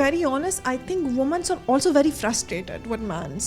very honest, I think women are also very frustrated with men's.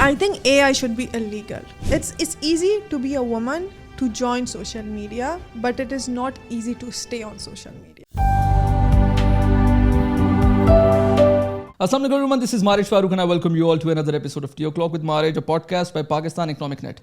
I think AI should be illegal. It's easy to be a woman to join social media, but it is not easy to stay on social media. Assalamu alaikum everyone, this is Marij Farooq and I welcome you all to another episode of Tea O'Clock with Marij, a podcast by Pakistan Economic Net.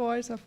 course.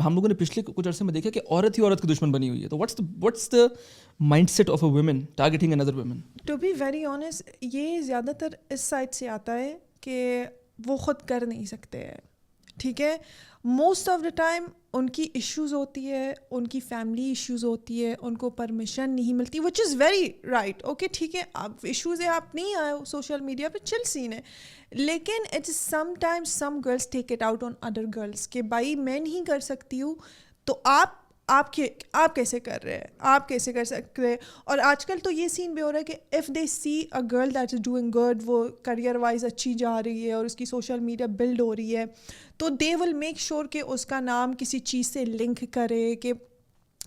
ہم لوگوں نے پچھلے کچھ عرصے میں دیکھا کہ عورت ہی عورت کی دشمن بنی ہوئی ہے. تو what's the mindset of a women targeting another women? To be very honest یہ زیادہ تر اس سائڈ سے آتا ہے کہ وہ خود کر نہیں سکتے ہیں, ٹھیک ہے. موسٹ آف دا ٹائم ان کی ایشوز ہوتی ہے, ان کی فیملی ایشوز ہوتی ہے, ان کو پرمیشن نہیں ملتی, وچ از ویری رائٹ. اوکے ٹھیک ہے, اب ایشوز ہے, آپ نہیں آئے ہو سوشل میڈیا پہ, چل سین ہے. لیکن it's sometimes some girls take it out on other girls کہ بھائی میں نہیں کر سکتی ہوں تو آپ کیسے کر رہے ہیں, آپ کیسے کر سکتے ہیں. اور آج کل تو یہ سین بھی ہو رہا ہے کہ if they see a girl that is doing good, وہ کریئر وائز اچھی جا رہی ہے اور اس کی سوشل میڈیا بلڈ ہو رہی ہے, تو دے ول میک شیور کہ اس کا نام کسی چیز سے لنک کرے کہ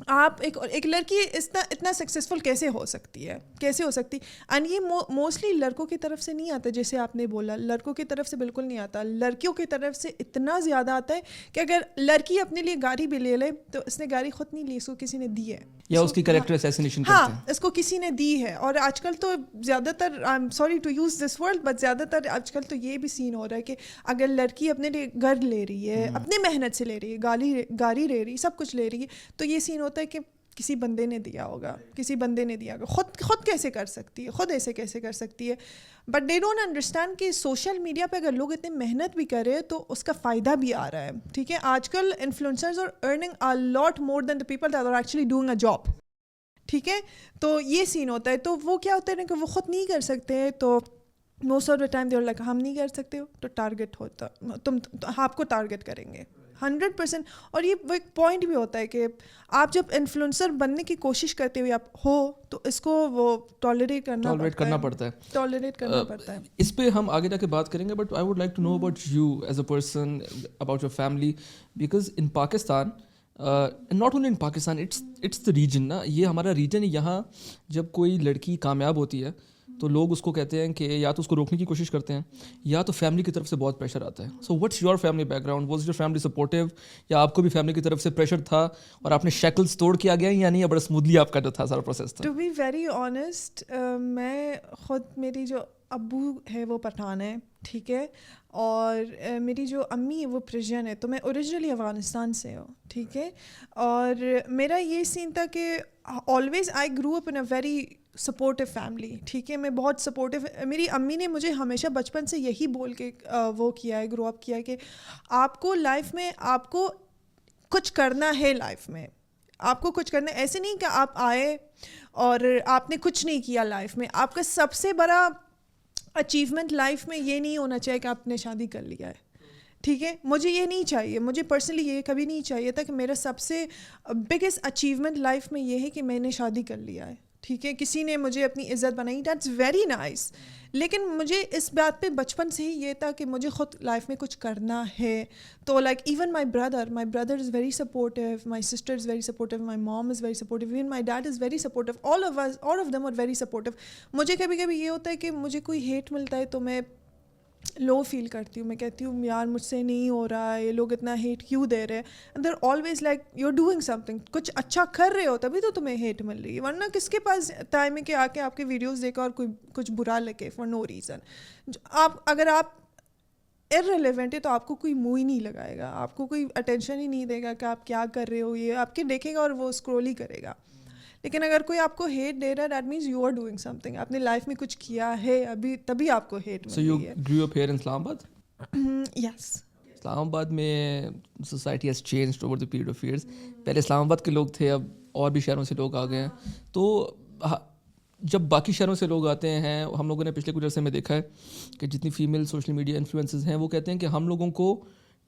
آپ ایک لڑکی اتنا سکسیزفل کیسے ہو سکتی ہے, کیسے ہو سکتی. اینڈ یہ موسٹلی لڑکوں کی طرف سے نہیں آتا, جیسے آپ نے بولا لڑکوں کی طرف سے بالکل نہیں آتا, لڑکیوں کی طرف سے اتنا زیادہ آتا ہے کہ اگر لڑکی اپنے لیے گاڑی بھی لے لے تو اس نے گاڑی خود نہیں لی, اس کو کسی نے دی ہے, یا اس کی کریکٹر اسیسینیشن کرتے ہیں, ہاں اس کو کسی نے دی ہے. اور آج کل تو زیادہ تر, I am sorry to use this word, but زیادہ تر آج کل تو یہ بھی سین ہو رہا ہے کہ اگر لڑکی اپنے لیے گھر لے رہی ہے, اپنی محنت سے لے رہی ہے, گاڑی لے رہی ہے, سب کچھ لے رہی ہے, تو یہ سین ہوتا ہے کہ کسی بندے نے دیا ہوگا, کسی بندے نے دیا ہوگا, خود کیسے کر سکتی ہے, خود ایسے کیسے کر سکتی ہے. بٹ دے ڈونٹ انڈرسٹینڈ کہ سوشل میڈیا پہ اگر لوگ اتنے محنت بھی کر رہے ہیں تو اس کا فائدہ بھی آ رہا ہے, ٹھیک ہے. آج کل influencers are earning a lot more than the people that are actually doing a job, ٹھیک ہے. تو یہ سین ہوتا ہے, تو وہ کیا ہوتا ہے نا کہ وہ خود نہیں کر سکتے, تو most of the time they are like ہم نہیں کر سکتے ہو تو ٹارگیٹ ہوتا, تم آپ کو ٹارگیٹ کریں گے 100%. اور یہ وہ ایک پوائنٹ بھی ہوتا ہے کہ آپ جب انفلوئنسر بننے کی کوشش کرتے ہوئے آپ ہو تو اس کو وہ ٹالریٹ کرنا پڑتا ہے. اس پہ ہم آگے جا کے بات کریں گے, but I would like to know about you as a person, about your family, because in Pakistan, not only in Pakistan, it's the region نا, یہ ہمارا ریجن ہے. یہاں جب کوئی لڑکی کامیاب ہوتی ہے تو لوگ اس کو کہتے ہیں کہ یا تو اس کو روکنے کی کوشش کرتے ہیں یا تو فیملی کی طرف سے بہت پریشر آتا ہے. سو what's your family back ground, was your family supportive, یا آپ کو بھی فیملی کی طرف سے پریشر تھا اور آپ نے شیکلز توڑ کے آ گیا, یا نہیں بڑا اسموتھلی آپ کا جو تھا سارا پروسیس تھا؟ ٹو بی ویری آنیسٹ, میں خود, میری جو ابو ہے وہ پٹھان ہے, ٹھیک ہے, اور میری جو امی ہے وہ پرشین ہے, تو میں اوریجنلی افغانستان سے ہوں, ٹھیک ہے. اور میرا یہ سین تھا کہ always I grow up in a very supportive family, ٹھیک ہے. میں بہت سپورٹیو, میری امی نے مجھے ہمیشہ بچپن سے یہی بول کے وہ کیا ہے, گرو اپ کیا ہے کہ آپ کو لائف میں آپ کو کچھ کرنا ہے, لائف میں آپ کو کچھ کرنا ہے. ایسے نہیں کہ آپ آئے اور آپ نے کچھ نہیں کیا لائف میں. آپ کا سب سے بڑا اچیومنٹ لائف میں یہ نہیں ہونا چاہیے کہ آپ نے شادی کر لیا ہے, ٹھیک ہے. مجھے یہ نہیں چاہیے, مجھے پرسنلی یہ کبھی نہیں چاہیے تھا کہ میرا سب سے بگیسٹ اچیومنٹ لائف میں یہ ہے کہ میں نے شادی کر لیا ہے, ٹھیک ہے. کسی نے مجھے اپنی عزت بنائی, دیٹس ویری نائس. لیکن مجھے اس بات پہ بچپن سے ہی یہ تھا کہ مجھے خود لائف میں کچھ کرنا ہے. تو like even my brother is very supportive, my sister is very supportive, my mom is very supportive, even my dad is very supportive, all of them are very supportive. مجھے کبھی کبھی یہ ہوتا ہے کہ مجھے کوئی ہیٹ ملتا ہے تو میں لو فیل کرتی ہوں, میں کہتی ہوں یار مجھ سے نہیں ہو رہا ہے, یہ لوگ اتنا ہیٹ کیوں دے رہے ہیں. They're always like you are doing something, کچھ اچھا کر رہے ہو تبھی تو تمہیں ہیٹ مل رہی ہے, ورنہ کس کے پاس ٹائم ہے کہ آ کے آپ کے ویڈیوز دیکھا اور کوئی کچھ برا لگے فار نو ریزن. اگر آپ ارریلیونٹ ہے تو آپ کو کوئی منہ ہی نہیں لگائے گا, آپ کو کوئی اٹینشن ہی نہیں دے گا کہ آپ کیا کر رہے ہو, یہ آپ کے دیکھے گا اور وہ اسکرول ہی کرے گا. لیکن اگر کوئی آپ کو ہیٹ دے رہا ہے that means you are doing something, آپ نے لائف میں کچھ کیا ہے ابھی, تبھی آپ کو ہیٹ مل رہی ہے. So you grew up here in Islamabad? Yes. اسلام آباد میں society has changed over the period of years. پہلے اسلام آباد کے لوگ تھے, اب اور بھی شہروں سے لوگ آ گئے ہیں. تو جب باقی شہروں سے لوگ آتے ہیں, ہم لوگوں نے پچھلے کچھ عرصے میں دیکھا ہے کہ جتنی فیمیل سوشل میڈیا انفلوئنسز ہیں وہ کہتے ہیں کہ ہم لوگوں کو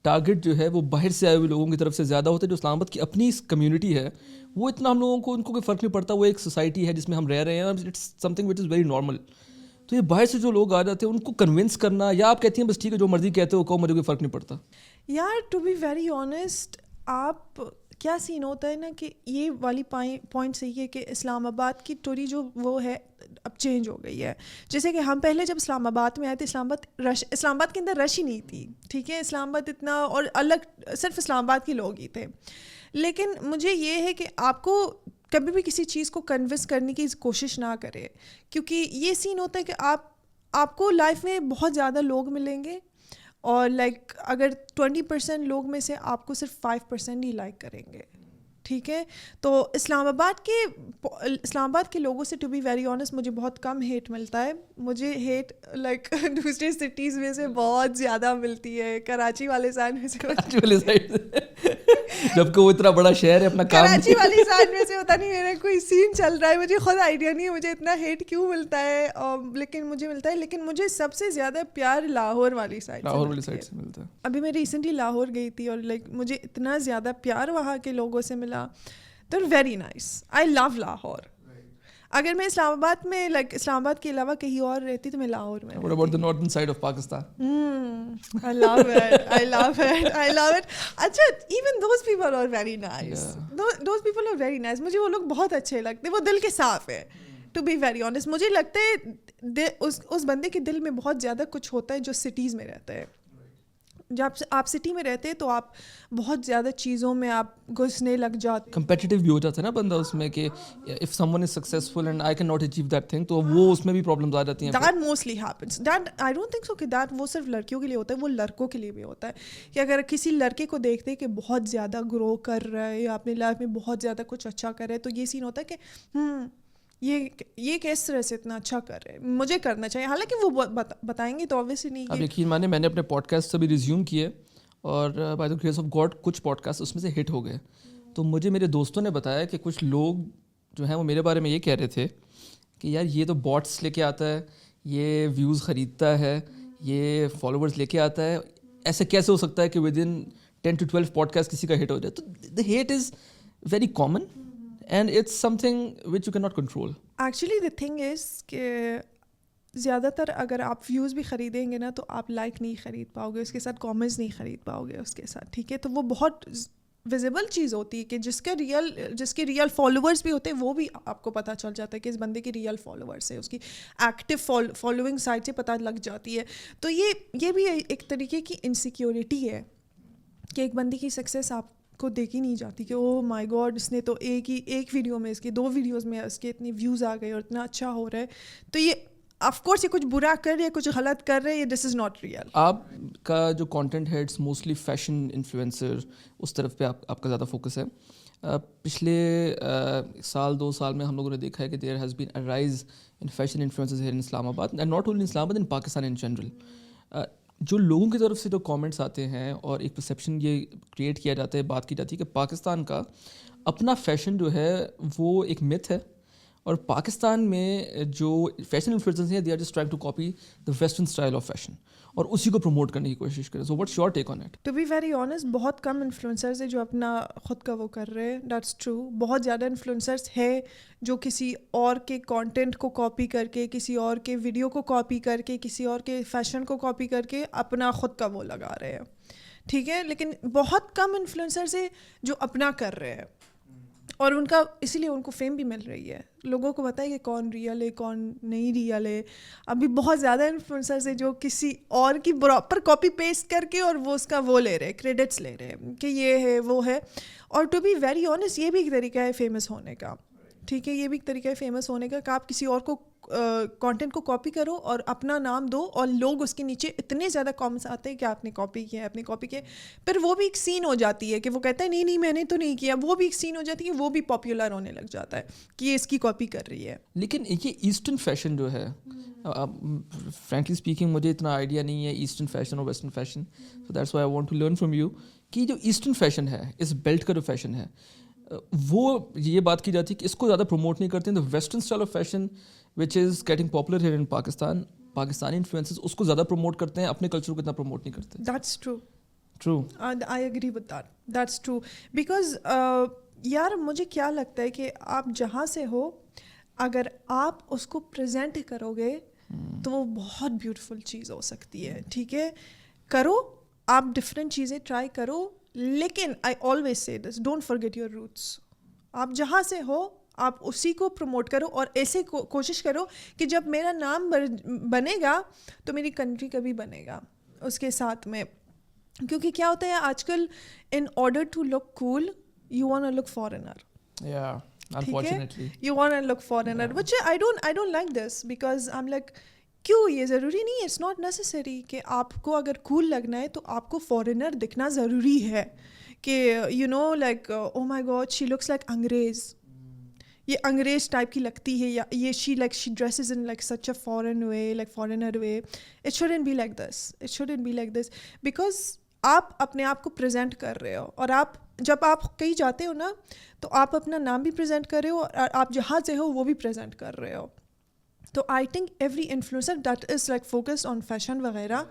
ٹارگیٹ جو ہے وہ باہر سے آئے ہوئے لوگوں کی طرف سے زیادہ ہوتا ہے. جو اسلام آباد کی اپنی کمیونٹی ہے وہ اتنا ہم لوگوں کو ان کو کوئی فرق نہیں پڑتا, وہ ایک سوسائٹی ہے جس میں ہم رہ رہے ہیں, it's something which is very normal. تو یہ باہر سے جو لوگ آ جاتے ہیں ان کو کنونس کرنا, یا آپ کہتی ہیں بس ٹھیک ہے جو مرضی کہتے ہو کہو, مجھے کوئی فرق نہیں پڑتا؟ یار ٹو بی ویری آنیسٹ, آپ کیا سین ہوتا ہے نا کہ یہ والی پوائنٹ صحیح ہے کہ اسلام آباد کی ٹوری جو وہ ہے اب چینج ہو گئی ہے. جیسے کہ ہم پہلے جب اسلام آباد میں آئے تھے, اسلام آباد کے اندر رش ہی نہیں تھی, ٹھیک ہے. اسلام آباد اتنا اور الگ صرف اسلام آباد کے لوگ ہی تھے. لیکن مجھے یہ ہے کہ آپ کو کبھی بھی کسی چیز کو کنونس کرنے کی کوشش نہ کرے, کیونکہ یہ سین ہوتا ہے کہ آپ کو لائف میں بہت زیادہ لوگ ملیں گے اور لائک اگر 20% لوگ میں سے آپ کو صرف 5% ہی لائک کریں گے, ٹھیک ہے. تو اسلام آباد کے لوگوں سے ٹو بی ویری آنیسٹ مجھے بہت کم ہیٹ ملتا ہے. مجھے ہیٹ لائک دوسرے سٹیز میں سے بہت زیادہ ملتی ہے, کراچی والے سائڈ میں سے, جبکہ وہ اتنا بڑا شہر ہے, اپنا کام کراچی والی سائڈ میں سے پتہ نہیں میرا کوئی سین چل رہا ہے, مجھے خود آئیڈیا نہیں ہے مجھے اتنا ہیٹ کیوں ملتا ہے, لیکن مجھے ملتا ہے. لیکن مجھے سب سے زیادہ پیار لاہور والی سائڈ سے ملتا ہے. ابھی میں ریسنٹلی لاہور گئی تھی اور لائک مجھے اتنا زیادہ پیار وہاں کے لوگوں سے ملا. دے آر ویری نائس, آئی لو لاہور. اگر میں اسلام آباد میں لائک اسلام آباد کے علاوہ کہیں اور رہتی تو میں لاہور میں. What about the northern side of Pakistan? I love it. اچھا, even those people are very nice. Those people are very nice. مجھے وہ لوگ بہت اچھے لگتے, وہ دل کے صاف ہے. ٹو بی ویری آنیسٹ مجھے لگتا ہے اس بندے کے دل میں بہت زیادہ کچھ ہوتا ہے جو سٹیز میں رہتا ہے. جب آپ سٹی میں رہتے ہیں تو آپ بہت زیادہ چیزوں میں آپ گھسنے لگ جاتے, کمپیٹیٹیو بھی ہو جاتا ہے نا بندہ اس میں, کہ if someone is successful and I cannot achieve that thing, تو وہ اس میں بھی پرابلمز آ جاتی ہیں. That mostly happens. That I don't think so کہ that وہ صرف لڑکیوں کے لیے ہوتا ہے, وہ لڑکوں کے لیے بھی ہوتا ہے. کہ اگر کسی لڑکے کو دیکھتے ہیں کہ بہت زیادہ گرو کر رہا ہے یا اپنی لائف میں بہت زیادہ کچھ اچھا کر رہا ہے, تو یہ سین ہوتا ہے کہ یہ کس طرح سے اتنا اچھا کر رہے ہیں, مجھے کرنا چاہیے. حالانکہ وہ بتائیں گے تو obviously نہیں. اب یقین مانیں میں نے اپنے پوڈ کاسٹ سے بھی ریزیوم کیے اور by the grace of God کچھ پوڈ کاسٹ اس میں سے ہٹ ہو گئے. تو مجھے میرے دوستوں نے بتایا کہ کچھ لوگ جو ہیں وہ میرے بارے میں یہ کہہ رہے تھے کہ یار یہ تو باٹس لے کے آتا ہے, یہ ویوز خریدتا ہے, یہ فالوورز لے کے آتا ہے, ایسے کیسے ہو سکتا ہے کہ within 10 to 12 podcast کسی کا ہٹ ہو جائے. تو the hate is very common and it's something which you can not control. Actually the thing is کہ زیادہ تر اگر آپ ویوز بھی خریدیں گے نا تو آپ لائک نہیں خرید پاؤ گے, اس کے ساتھ کامنٹس نہیں خرید پاؤ گے اس کے ساتھ, ٹھیک ہے. تو وہ بہت ویزیبل چیز ہوتی ہے کہ جس کے ریئل فالوورس بھی ہوتے ہیں وہ بھی آپ کو پتہ چل جاتا ہے کہ اس بندے کے ریئل فالوورس ہے, اس کی ایکٹیو فالوئنگ سائٹ سے پتہ لگ جاتی ہے. تو یہ بھی ایک طریقے کی انسیکیورٹی ہے کہ ایک بندے کی سکسیس آپ کو دیکھی نہیں جاتی کہ او مائی گاڈ اس نے تو ایک ویڈیو میں اس کی 2 ویڈیوز میں اس کے اتنے ویوز آ گئے اور اتنا اچھا ہو رہا ہے. تو یہ آف کورس یہ کچھ برا کر رہے ہیں, کچھ غلط کر رہے ہیں, دس از ناٹ ریئل. آپ کا جو کانٹینٹ ہے اٹس موسٹلی فیشن انفلوئنسر, اس طرف پہ آپ کا زیادہ فوکس ہے. پچھلے 1-2 سال میں ہم لوگوں نے دیکھا ہے کہ there has been a rise in fashion influencers here in Islamabad and not only in Islamabad, in Pakistan in general. جو لوگوں کی طرف سے جو کامنٹس آتے ہیں اور ایک پرسیپشن یہ کریٹ کیا جاتا ہے, بات کی جاتی ہے کہ پاکستان کا اپنا فیشن جو ہے وہ ایک متھ ہے, اور پاکستان میں جو فیشن انفلوئنسرز ہیں they are just trying to copy the western style of fashion اور اسی کو پروموٹ کرنے کی کوشش کریں. So what's your take on it? To be very honest بہت کم انفلوئنسرز ہیں جو اپنا خود کا وہ کر رہے ہیں, دیٹس ٹرو. بہت زیادہ انفلوئنسرز ہے جو کسی اور کے کانٹینٹ کو کاپی کر کے, کسی اور کے ویڈیو کو کاپی کر کے, کسی اور کے فیشن کو کاپی کر کے اپنا خود کا وہ لگا رہے ہیں, ٹھیک ہے. لیکن بہت کم انفلوئنسرز ہیں جو اپنا کر رہے ہیں, اور ان کا اسی لیے ان کو فیم بھی مل رہی ہے. لوگوں کو پتہ ہے کہ کون ریئل ہے کون نہیں ریئل ہے. ابھی بہت زیادہ انفلوئنسرز ہیں جو کسی اور کی پراپر کاپی پیسٹ کر کے اور وہ اس کا وہ لے رہے, کریڈٹس لے رہے کہ یہ ہے وہ ہے. اور ٹو بی ویری آنیسٹ یہ بھی ایک طریقہ ہے فیمس ہونے کا, ٹھیک ہے. یہ بھی ایک طریقہ ہے فیمس ہونے کا کہ آپ کسی اور کو کانٹینٹ کو کاپی کرو اور اپنا نام دو, اور لوگ اس کے نیچے اتنے زیادہ کامنٹس آتے ہیں کہ آپ نے کاپی کیا, آپ نے کاپی کیا. پھر وہ بھی ایک سین ہو جاتی ہے کہ وہ کہتا ہے نہیں میں نے تو نہیں کیا. وہ بھی ایک سین ہو جاتی ہے, وہ بھی پاپولر ہونے لگ جاتا ہے کہ یہ اس کی کاپی کر رہی ہے. لیکن یہ ایسٹرن فیشن جو ہے, فرینکلی اسپیکنگ مجھے اتنا آئیڈیا نہیں ہے ایسٹرن فیشن اور western fashion, so that's why I want to learn from you کہ جو ایسٹرن فیشن ہے, اس بیلٹ کا جو فیشن ہے, وہ یہ بات کی جاتی ہے کہ اس کو زیادہ پروموٹ نہیں کرتے ہیں. The western style of fashion which is getting popular here in Pakistan, Pakistani influencers اس کو زیادہ پروموٹ کرتے ہیں, اپنے کلچر کو اتنا پروموٹ نہیں کرتے. That's true. True, I agree with that. That's true. Because یار مجھے کیا لگتا ہے کہ آپ جہاں سے ہو اگر آپ اس کو پریزنٹ کرو گے تو وہ بہت بیوٹیفل چیز ہو سکتی ہے, ٹھیک ہے. کرو آپ ڈفرینٹ چیزیں ٹرائی کرو, لیکن آئی آلویز سے دس, ڈونٹ فرگیٹ یور روٹس. آپ جہاں سے ہو آپ اسی کو پروموٹ کرو, اور ایسے کوشش کرو کہ جب میرا نام بنے گا تو میری کنٹری کا بھی بنے گا اس کے ساتھ میں. کیونکہ کیا ہوتا ہے آج کل, in order to look cool you want to look foreigner. unfortunately you want to look foreigner, which I don't like this, because I'm like کیوں یہ ضروری نہیں ہے, اٹس ناٹ نیسسری کہ آپ کو اگر کول لگنا ہے تو آپ کو فارینر دکھنا ضروری ہے کہ you know like oh my god she looks like انگریز, یہ انگریز ٹائپ کی لگتی ہے, یا یہ she dresses in like such a foreign way, like foreigner way. It shouldn't be like this, it shouldn't be like this, because آپ اپنے آپ کو پریزنٹ کر رہے ہو, اور آپ جب آپ کہیں جاتے ہو نا تو آپ اپنا نام بھی پریزنٹ کر رہے ہو, اور آپ جہاں سے ہو وہ بھی پریزنٹ کر رہے ہو. تو I think every influencer that is like focused on fashion وغیرہ,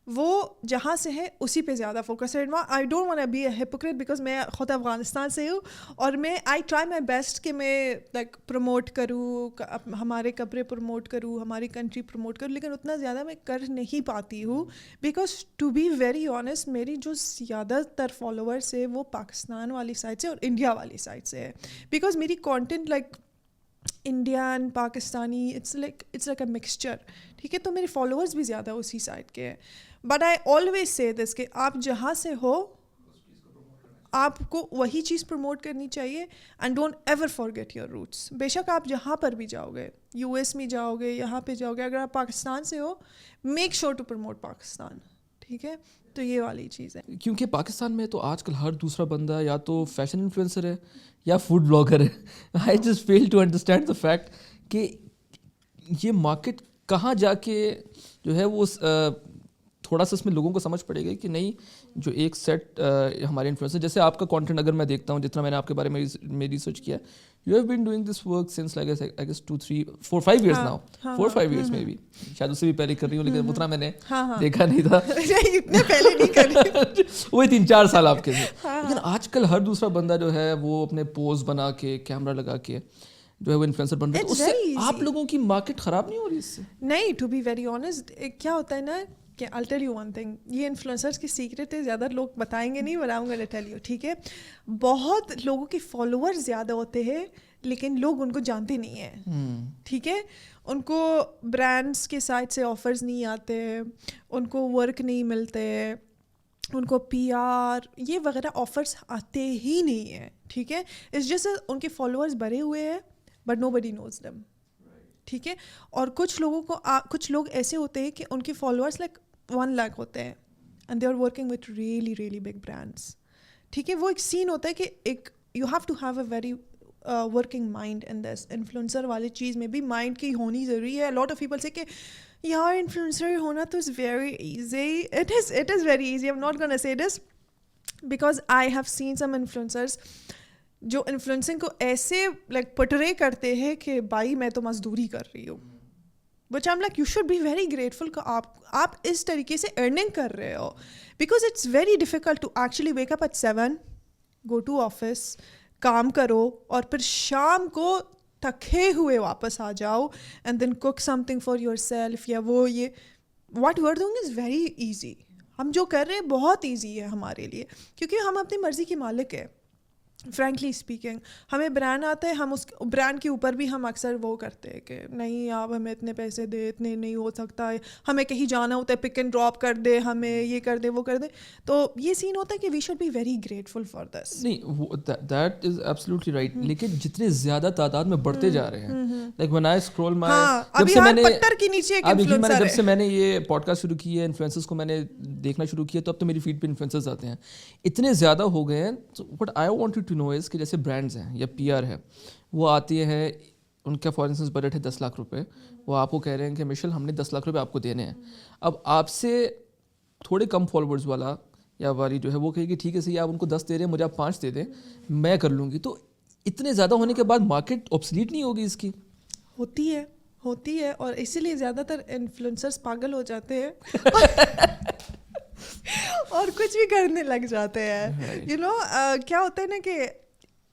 وہ جہاں سے ہے اسی پہ زیادہ فوکس ہے. I don't want be a hypocrite because میں خود افغانستان سے ہوں, اور میں آئی ٹرائی مائی بیسٹ کہ میں لائک پروموٹ کروں, ہمارے کپڑے پروموٹ کروں, ہماری کنٹری پروموٹ کروں, لیکن اتنا زیادہ میں کر نہیں پاتی ہوں because to be very honest میری جو زیادہ تر فالوورس ہے وہ پاکستان والی سائڈ سے اور انڈیا والی سائڈ سے ہے, بیکاز میری content like Indian Pakistani it's like a mixture, ٹھیک ہے. تو میرے فالوورس بھی زیادہ اسی سائڈ کے ہیں. بٹ آئی آلویز سے دس کہ آپ جہاں سے ہو آپ کو وہی چیز پروموٹ کرنی چاہیے, and don't ever forget your roots. بے شک آپ جہاں پر بھی جاؤ گے, یو ایس میں جاؤ گے, یہاں پہ جاؤ گے, اگر آپ پاکستان سے ہو make sure to promote Pakistan, ٹھیک ہے. تو یہ والی چیز ہے, کیونکہ پاکستان میں تو آج کل ہر دوسرا بندہ یا تو فیشن انفلوئنسر ہے یا فوڈ بلاگر ہے. I just fail to understand the fact کہ یہ مارکیٹ کہاں جا کے جو ہے وہ تھوڑا سا اس میں لوگوں کو سمجھ پڑے گا کہ نہیں, جو ایک سیٹ ہمارے انفلوئنسر, جیسے آپ کا کانٹینٹ اگر میں دیکھتا ہوں, جتنا میں نے آپ کے بارے میں ریسرچ کیا, you have been doing this work since like I guess 2-3-4-5 years now, 4-5 years میں بھی, شاید اس سے بھی پہلے کر رہی ہوں, لیکن اتنا میں نے دیکھا نہیں تھا, اتنے پہلے نہیں کر رہی, وہی 3-4 سال آپ کے تھے. لیکن آج کل ہر دوسرا بندہ جو ہے وہ اپنے پوز بنا کے کیمرہ لگا کے جو ہے وہ انفلوئنسر بن رہا ہے. اس سے آپ لوگوں کی مارکیٹ خراب نہیں ہو رہی اس سے؟ نہیں, ٹو بی ویری آنیسٹ کیا ہوتا ہے نا کہ I'll tell you one thing, یہ انفلوئنسرس کی سیکرٹ ہے, زیادہ لوگ بتائیں گے نہیں, but I'm gonna tell you, ٹھیک ہے. بہت لوگوں کے فالوور زیادہ ہوتے ہیں لیکن لوگ ان کو جانتے نہیں ہیں, ٹھیک ہے. ان کو برانڈس کے سائڈ سے آفرز نہیں آتے, ان کو ورک نہیں ملتے, ان کو PR یہ وغیرہ آفرس آتے ہی نہیں ہیں, ٹھیک ہے. اٹس جسٹ ان کے فالوورز بڑھے ہوئے ہیں but know body nose them, ٹھیک ہے. اور کچھ لوگوں کو کچھ لوگ ایسے ہوتے ہیں کہ ان کے فالوورس لائک 1 لاکھ ہوتے ہیں and they are working with really really big brands, ٹھیک ہے. وہ ایک سین ہوتا ہے کہ ایک you have to have a very working mind in this. Influencer والی چیز میں بھی مائنڈ کی ہونی ضروری ہے. لاٹ آف پیپل سے کہ یار انفلوئنسر ہونا تو is very easy, it is very easy. I am not gonna say this because I have seen some influencers جو انفلوئنسنگ کو ایسے لائک پٹرے کرتے ہیں کہ بھائی میں تو مزدوری کر رہی ہوں, but I am like you should be very grateful کہ آپ اس طریقے سے ارننگ کر رہے ہو, because it's very difficult to actually wake up at 7, go to office, کام کرو, اور پھر شام کو تھکے ہوئے واپس آ جاؤ and then cook something for yourself, یا وہ یہ what you are doing is very easy. ہم جو کر رہے ہیں بہت ایزی ہے ہمارے لیے, کیونکہ ہم اپنی مرضی کے مالک ہیں. فرینکلی اسپیکنگ, ہمیں برانڈ آتا ہے, ہم اس برانڈ کے اوپر بھی ہم اکثر وہ کرتے ہیں کہ نہیں آپ ہمیں اتنے پیسے دے, اتنے نہیں ہو سکتا ہے, ہمیں کہیں جانا ہوتا ہے پک اینڈ ڈراپ کر دے, ہمیں یہ کر دے وہ کر دے. تو یہ سین ہوتا ہے کہ we should be very grateful for this. نہیں, دیٹ از ایبسلیوٹلی رائٹ, لیکن جتنے زیادہ تعداد میں بڑھتے جا رہے ہیں, like when I scroll my, جب سے میں نے یہ پوڈ کاسٹ شروع کی ہے, انفلوئنسرز کو میں نے دیکھنا شروع کیا, تو اب تو میری فیڈ پہ انفلوئنسرز آتے ہیں, اتنے زیادہ ہو گئے ہیں. But I want you to know is کہ جیسے برانڈز ہیں یا PR ہے, وہ آتی ہیں, ان کا فار انسٹنس بجٹ ہے 10 لاکھ روپے, وہ آپ کو کہہ رہے ہیں کہ مشل ہم نے 10 لاکھ روپے آپ کو دینے ہیں. اب آپ سے تھوڑے کم فالوورز والا یا والی جو ہے وہ کہے گی ٹھیک ہے صحیح, آپ ان کو 10 دے رہے ہیں, مجھے آپ 5 دے دیں, میں کر لوں گی. تو اتنے زیادہ ہونے کے بعد مارکیٹ آبسلیٹ نہیں ہوگی اس کی؟ ہوتی ہے, اور اسی لیے زیادہ تر انفلوئنسرز پاگل ہو جاتے ہیں اور کچھ بھی کرنے لگ جاتے ہیں. یو نو کیا ہوتا ہے نا کہ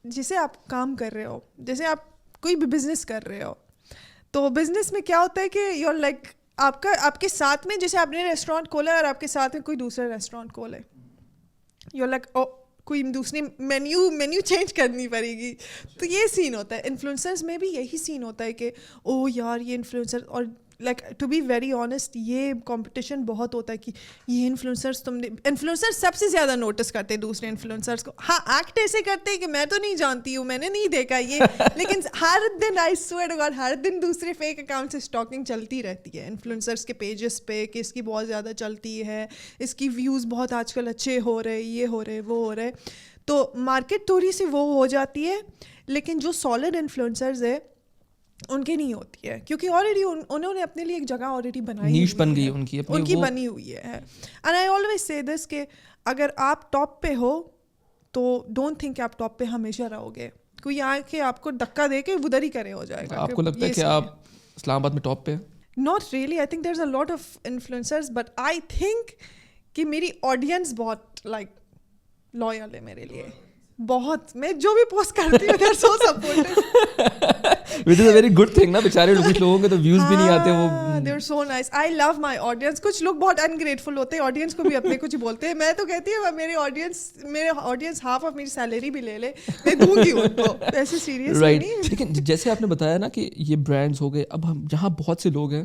جسے آپ کام کر رہے ہو, جیسے آپ کوئی بھی بزنس کر رہے ہو, تو بزنس میں کیا ہوتا ہے کہ یو آر لائک آپ کے ساتھ میں, جیسے آپ نے ریسٹورینٹ کھولا ہے اور آپ کے ساتھ میں کوئی دوسرا ریسٹورینٹ کھولے, یو آر لائک کوئی دوسری مینیو چینج کرنی پڑے گی. تو یہ سین ہوتا ہے. انفلوئنسرز میں بھی یہی سین ہوتا ہے کہ او یار یہ انفلوئنسر, اور like to be very honest یہ کمپٹیشن بہت ہوتا ہے کہ یہ انفلوئنسرس تم نے انفلوئنسر سب سے زیادہ نوٹس کرتے ہیں دوسرے انفلوئنسرس کو. ہاں ایکٹ ایسے کرتے ہیں کہ میں تو نہیں جانتی ہوں, میں نے نہیں دیکھا یہ, لیکن ہر دن آئی سویئر ٹو گاڈ ہر دن دوسرے فیک اکاؤنٹ سے اسٹاکنگ چلتی رہتی ہے انفلوئنسرس کے پیجز پہ کہ اس کی بہت زیادہ چلتی ہے, اس کی ویوز بہت آج کل اچھے ہو رہے, یہ ہو رہے, وہ ہو رہے. تو مارکیٹ تھوڑی سی وہ ہو جاتی ہے, لیکن جو سالڈ انفلوئنسرز ہے ان کی نہیں ہوتی ہے, کیونکہ آلریڈی انہوں نے اپنے لیے ایک جگہ آلریڈی بنائی, نیش بن گئی ان کی بنی ہوئی ہے. اینڈ آئی آلویز سے دس کہ اگر آپ ٹاپ پہ ہو تو ڈونٹ تھنک کہ آپ ٹاپ پہ ہمیشہ رہو گے, کوئی آ کے آپ کو دھکا دے کے ادھر ہی کرے ہو جائے گا. آپ کو لگتا ہے کہ آپ اسلام آباد میں ٹاپ پہ؟ Not really, I think there is a lot of influencers, but I think کہ میری آڈینس بہت لائک لویل ہے میرے لیے بہت. میں جو بھی پوسٹ کرتی ہوں they're so supportive, which is a very good thing نا. بیچارے کچھ لوگوں کے تو ویوز بھی نہیں آتے, وہ they're so nice. I love my audience. کچھ لوگ بہت ungrateful ہوتے ہیں, آڈینس کو بھی اپنے کچھ بولتے ہیں. میں تو کہتی ہوں میرے آڈینس ہاف آف میری سیلری بھی لے لے, میں دوں گی ان کو, ایسے سیریس نہیں. لیکن جیسے آپ نے بتایا نا کہ یہ برانڈس ہو گئے, اب ہم جہاں بہت سے لوگ ہیں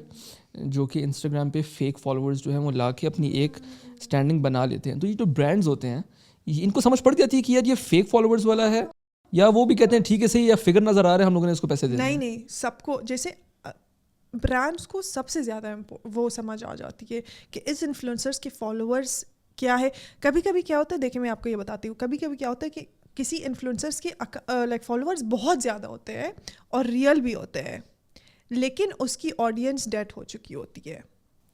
جو کہ انسٹاگرام پہ فیک فالوورز جو ہیں وہ لا کے اپنی ایک اسٹینڈنگ بنا لیتے ہیں, تو یہ جو برانڈز ہوتے ہیں ان کو سمجھ پڑ جاتی ہے کہ یار یہ فیک فالوورز والا ہے, یا وہ بھی کہتے ہیں ٹھیک ہے صحیح, یا فگر نظر آ رہا ہے ہم لوگوں نے اس کو پیسے دے. نہیں, سب کو جیسے برانڈس کو سب سے زیادہ وہ سمجھ آ جاتی ہے کہ اس انفلوئنسرس کے فالوورس کیا ہے. کبھی کبھی کیا ہوتا ہے, دیکھیں میں آپ کو یہ بتاتی ہوں, کبھی کبھی کیا ہوتا ہے کہ کسی انفلوئنسرس کے لائک فالوورس بہت زیادہ ہوتے ہیں اور ریئل بھی ہوتے ہیں, لیکن اس کی آڈینس ڈیڈ ہو چکی ہوتی ہے.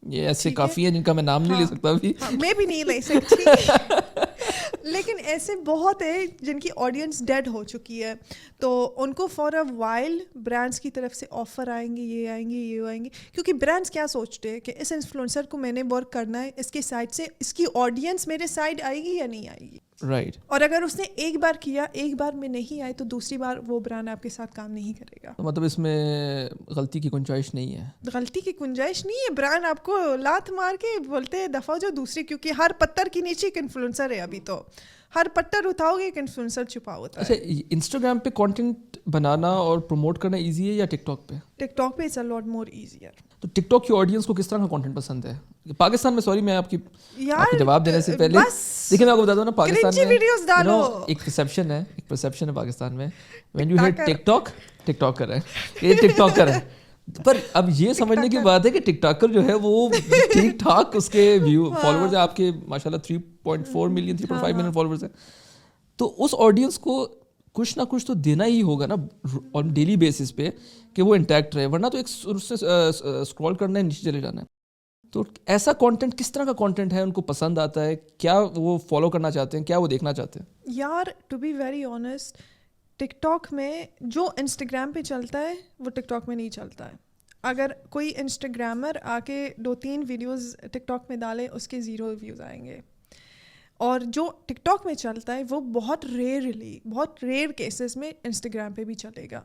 یہ ایسے کافی ہیں جن کا میں نام نہیں لے سکتا ابھی, میں بھی نہیں لے سکتی, لیکن ایسے بہت ہیں جن کی آڈینس ڈیڈ ہو چکی ہے. تو ان کو فار اے وائل برانڈس کی طرف سے آفر آئیں گے, یہ آئیں گے, یہ آئیں گے, کیونکہ برانڈس کیا سوچتے ہیں کہ اس انفلوئنسر کو میں نے ورک کرنا ہے, اس کے سائڈ سے اس کی آڈینس میرے سائڈ آئے گی یا نہیں آئے گی. رائٹ. اور اگر اس نے ایک بار کیا, ایک بار میں نہیں آئے, تو دوسری بار وہ برانڈ آپ کے ساتھ کام نہیں کرے گا. مطلب اس میں غلطی کی گنجائش نہیں ہے. غلطی کی گنجائش نہیں ہے, برانڈ آپ کو لات مار کے بولتے ہیں دفعہ جو دوسری, کیونکہ ہر پتھر کے نیچے ایک انفلوئنسر ہے. ابھی تو ہر پتھر اٹھاؤ گے ایک انفلوئنسر چھپا ہوتا ہے. اچھا, انسٹاگرام پہ کانٹینٹ بنانا اور پروموٹ کرنا ایزی ہے یا ٹک ٹاک پہ؟ ٹک ٹاک پہ it's a lot more easier. تو ٹک ٹاک کی آڈینس کو کس طرح کا کانٹینٹ پسند ہے پاکستان میں؟ سوری میں آپ کی جواب دینے سے پہلے دیکھیں میں آپ کو بتا دوں نا, پاکستان میں ایک پرسیپشن ہے پاکستان میں, when you hear TikTok, TikTok کر رہے ہیں, یہ ٹک ٹاک کر رہے ہیں. پر اب یہ سمجھنے کی بات ہے کہ ٹک ٹاکر جو ہے وہ ٹھیک ٹھاک اس کے ویو فالوورز ہیں, آپ کے ماشاء اللہ 3.4 ملین 3.5 ملین فالوورز ہیں, تو اس آڈینس کو کچھ نہ کچھ تو دینا ہی ہوگا نا آن ڈیلی بیسس پہ کہ وہ انٹیکٹ رہے, ورنہ تو ایک اسکرول کرنا ہے, نیچے چلے جانا ہے. تو ایسا کانٹینٹ کس طرح کا کانٹینٹ ہے ان کو پسند آتا ہے, کیا وہ فالو کرنا چاہتے ہیں, کیا وہ دیکھنا چاہتے ہیں؟ یار to be very honest, TikTok میں جو انسٹاگرام پہ چلتا ہے وہ ٹک ٹاک میں نہیں چلتا ہے. اگر کوئی انسٹاگرامر آ کے 2-3 ویڈیوز ٹک ٹاک میں ڈالے, اس کے 0 ویوز آئیں گے. اور جو ٹک ٹاک میں چلتا ہے وہ بہت ریئر کیسز میں انسٹاگرام پہ بھی چلے گا.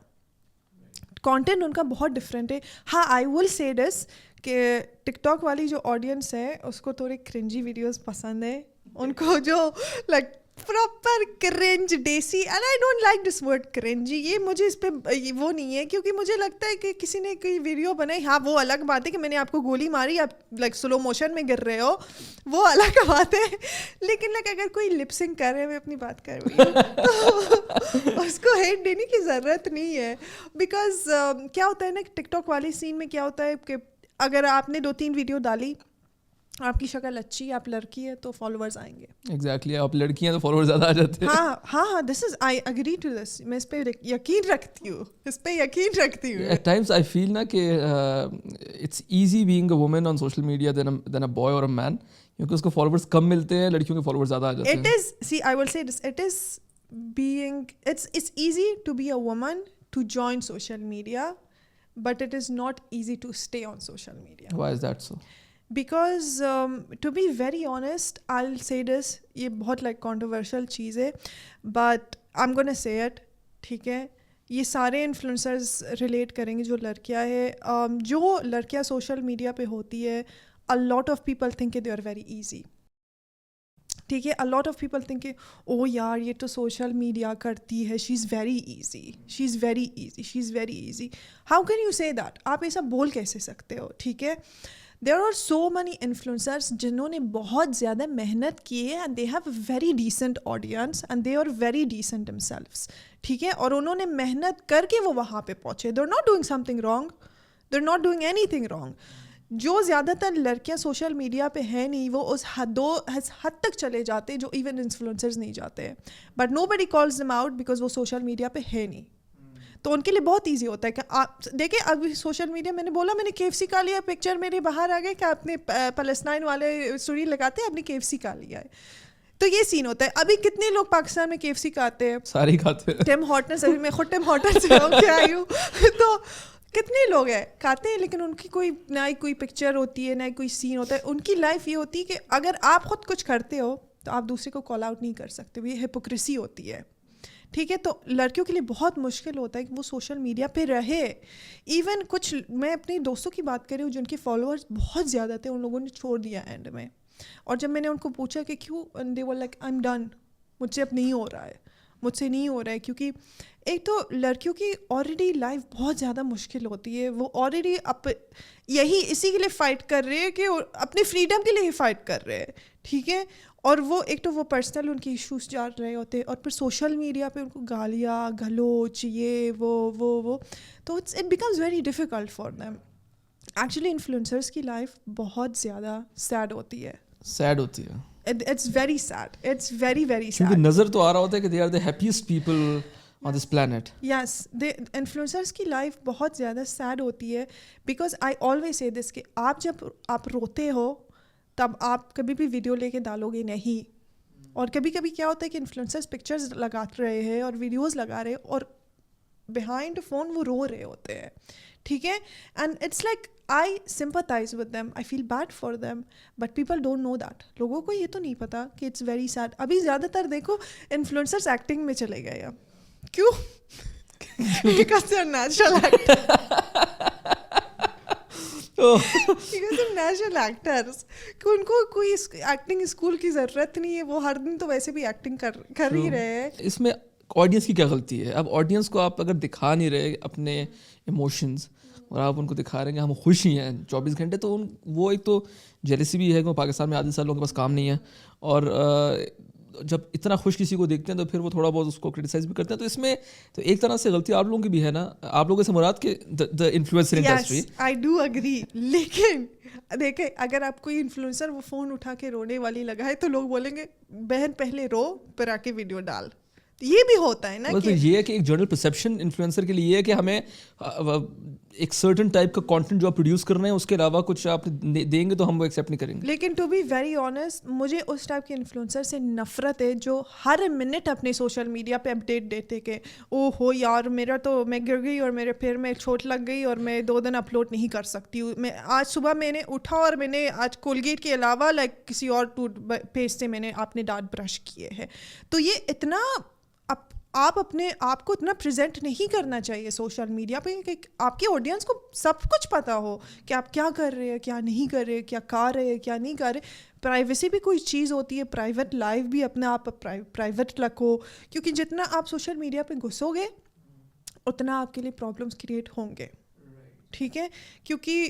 کانٹینٹ ان کا بہت ڈفرینٹ ہے. ہاں آئی ول سے دس کہ ٹک ٹاک والی جو آڈینس ہے اس کو تھوڑے کرنجی ویڈیوز پسند ہے, ان کو جو like proper cringe desi, and I don't like this word cringy, یہ مجھے اس پہ وہ نہیں ہے, کیونکہ مجھے لگتا ہے کہ کسی نے کوئی ویڈیو بنائی, ہاں وہ الگ بات ہے کہ میں نے آپ کو گولی ماری, آپ لائک سلو موشن میں گر رہے ہو, وہ الگ بات ہے. لیکن لائک اگر کوئی لپ سنک کر رہے ہیں, میں اپنی بات کر رہی ہوں, تو اس کو ہیٹ دینے کی ضرورت نہیں ہے. بیکاز کیا ہوتا ہے نا, ٹک ٹاک والی سین میں کیا ہوتا ہے کہ اگر آپ نے 2-3 ویڈیو ڈالی, آپ کی شکل اچھی, آپ لڑکی ہے, تو فالوورز آئیں گے. ایگزیکٹلی, آپ لڑکی ہیں تو فالوور زیادہ آ جاتے ہیں. ہاں دس از آئی اگری ٹو دس, میں اس پہ یقین رکھتی ہوں. ایٹ ٹائمز آئی فیل نا کہ it's easy being a woman on social media than a boy اور اے مین, کیونکہ اس کو فالوورز کم ملتے ہیں, لڑکیوں کے فالوورز زیادہ آ جاتے ہیں. It is, C I will say this, it is being it's easy to be a woman to join social media, but it is not easy to stay on social media. Why is that so? Because to be very honest, I'll say this, یہ بہت like controversial چیز ہے, but I'm gonna say it, ٹھیک ہے, یہ سارے influencers relate کریں گے جو لڑکیاں ہے, جو لڑکیاں سوشل میڈیا پہ ہوتی ہے, a lot of people think they are very easy. ٹھیک ہے. A lot of people think او یار یہ تو سوشل میڈیا کرتی ہے, she is very easy, she is very easy, she is very easy. How can you say that? آپ ایسا بول کیسے سکتے ہو؟ ٹھیک ہے. There are so many influencers جنہوں نے بہت زیادہ محنت کی ہے and they have a very decent audience and they are very decent themselves. ٹھیک ہے. اور انہوں نے محنت کر کے وہ وہاں پہ پہنچے. They are not doing something wrong, they are not doing anything wrong. جو زیادہ تر لڑکیاں سوشل میڈیا پہ ہیں نہیں, وہ اس حد تک چلے جاتے جو ایون انفلوئنسرز نہیں جاتے ہیں. But nobody calls them out because وہ سوشل میڈیا پہ ہے نہیں. تو ان کے لیے بہت ایزی ہوتا ہے کہ آپ دیکھیں اب سوشل میڈیا, میں نے بولا میں نے KFC کا لیا, پکچر میرے باہر آ گئے کہ آپ نے پیلسٹائن والے اسٹوری لگاتے ہیں آپ نے KFC کا لیا ہے. تو یہ سین ہوتا ہے. ابھی کتنے لوگ پاکستان میں KFC کھاتے ہیں؟ سارے کھاتے ہیں. ٹیم ہارٹنس, ابھی میں خود ٹیم ہارٹنس سے ہوں کیا آئی ہوں. تو کتنے لوگ ہیں کھاتے ہیں, لیکن ان کی کوئی نہ کوئی پکچر ہوتی ہے نہ کوئی سین ہوتا ہے. ان کی لائف یہ ہوتی ہے کہ اگر آپ خود کچھ کرتے ہو تو آپ دوسرے کو کال آؤٹ نہیں کر سکتے. یہ ہپوکریسی ہوتی ہے. ٹھیک ہے. تو لڑکیوں کے لیے بہت مشکل ہوتا ہے کہ وہ سوشل میڈیا پہ رہے. ایون کچھ میں اپنے دوستوں کی بات کر رہی ہوں جن کے فالوورز بہت زیادہ تھے, ان لوگوں نے چھوڑ دیا اینڈ میں. اور جب میں نے ان کو پوچھا کہ کیوں, they were like I am done, مجھ سے اب نہیں ہو رہا ہے, مجھ سے نہیں ہو رہا ہے. کیونکہ ایک تو لڑکیوں کی آلریڈی لائف بہت زیادہ مشکل ہوتی ہے. وہ آلریڈی یہی اسی کے لیے فائٹ کر رہے ہیں کہ اپنی فریڈم کے لیے ہی فائٹ کر رہے ہیں. ٹھیک ہے. اور وہ ایک تو وہ پرسنل ان کی ایشوز جا رہے ہوتے ہیں, اور پھر سوشل میڈیا پہ ان کو گالیاں گلوچ یہ وہ تو it becomes very difficult for them. Actually influencers کی لائف بہت زیادہ سیڈ ہوتی ہے. سیڈ ہوتی ہے. It's very sad. It's very very sad. کیونکہ نظر تو آ رہا ہوتا ہے کہ they are the happiest people on this planet. Yes, the influencers کی لائف بہت زیادہ سیڈ ہوتی ہے because I always say this کہ آپ جب آپ روتے ہو تب آپ کبھی بھی ویڈیو لے کے ڈالو گے نہیں. اور کبھی کبھی کیا ہوتا ہے کہ انفلوئنسرز پکچرز لگا رہے ہیں اور ویڈیوز لگا رہے ہیں اور بیہائنڈ فون وہ رو رہے ہوتے ہیں. ٹھیک ہے. And it's like I sympathize with them, I feel bad for them, but people don't know that. لوگوں کو یہ تو نہیں پتا کہ it's very sad. ابھی زیادہ تر دیکھو انفلوئنسرز ایکٹنگ میں چلے گئے ہیں. کیوں؟ Because they're natural actors. Because they're natural actors. کہ ان کو کوئی ایکٹنگ اسکول کی ضرورت نہیں ہے, وہ ہر دن تو ویسے بھی ایکٹنگ کر ہی رہے ہیں. اس میں آڈینس کی کیا غلطی ہے؟ اب آڈینس کو آپ اگر دکھا نہیں رہے اپنے ایموشنز اور آپ ان کو دکھا رہے ہیں کہ ہم خوش ہی ہیں 24 گھنٹے, تو وہ ایک تو جیلسی بھی ہے کہ پاکستان میں آدھے سال لوگوں کے پاس کام نہیں ہے, اور جب اتنا خوش کسی کو دیکھتے ہیں تو پھر وہ تھوڑا بہت اس کو کرٹیسائز بھی کرتے ہیں. تو اس میں تو ایک طرح سے غلطی آپ لوگوں کی بھی ہے نا, آپ لوگوں سے مراد کہ the influencer industry. I do agree. لیکن دیکھیں اگر آپ کوئی انفلوئنسر وہ فون اٹھا کے رونے والی لگائے تو لوگ بولیں گے بہن پہلے رو پھر آ کے ویڈیو ڈال. یہ بھی ہوتا ہے نا. تو یہ ہے کہ ایک جنرل پرسیپشن انفلوئنسر کے لیے یہ ہے کہ ہمیں ایک سرٹن ٹائپ کا کانٹینٹ جو آپ پروڈیوس کر رہے ہیں اس کے علاوہ کچھ آپ دیں گے تو ہم وہ ایکسیپٹ نہیں کریں گے. لیکن ٹو بی ویری آنیسٹ مجھے اس ٹائپ کے انفلوئنسر سے نفرت ہے جو ہر منٹ اپنے سوشل میڈیا پہ اپڈیٹ دیتے کہ او ہو یار میرا تو میں گر گئی اور میرے پیر میں چوٹ لگ گئی اور میں 2 دن اپلوڈ نہیں کر سکتی ہوں. میں آج صبح میں نے اٹھا اور میں نے آج کولگیٹ کے علاوہ لائک کسی اور ٹوتھ پیسٹ سے میں نے اپنے دانت برش کیے ہیں. تو یہ اتنا آپ اپنے آپ کو اتنا پریزنٹ نہیں کرنا چاہیے سوشل میڈیا پہ کہ آپ کی آڈینس کو سب کچھ پتہ ہو کہ آپ کیا کر رہے ہیں کیا نہیں کر رہے, کیا کھا رہے ہیں کیا نہیں کر رہے. پرائیویسی بھی کوئی چیز ہوتی ہے, پرائیویٹ لائف بھی اپنے آپ پرائیویٹ رکھو, کیونکہ جتنا آپ سوشل میڈیا پہ گھسو گے اتنا آپ کے لیے پرابلمس کریٹ ہوں گے. ٹھیک ہے. کیونکہ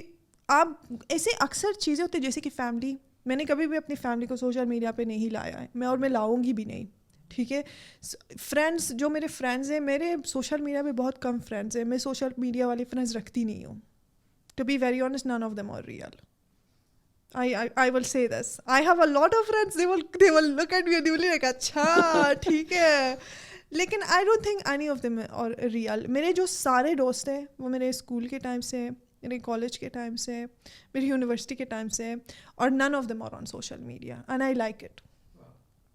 آپ ایسے اکثر چیزیں ہوتی ہیں جیسے کہ فیملی, میں نے کبھی بھی اپنی فیملی کو سوشل میڈیا پہ نہیں لایا ہے اور میں لاؤں گی بھی نہیں. ٹھیک ہے. فرینڈس جو میرے فرینڈز ہیں, میرے سوشل میڈیا پہ بہت کم فرینڈز ہیں, میں سوشل میڈیا والے فرینڈز رکھتی نہیں ہوں. To be very honest none of them are real. I will say this. I have a lot of friends, they will look at me and they will be like اچھا ٹھیک ہے, لیکن I don't think any of them are real. میرے جو سارے دوست ہیں وہ میرے اسکول کے ٹائم سے, میرے کالج کے ٹائم سے, میری یونیورسٹی کے ٹائم سے, اور none of them are on social media and I like it.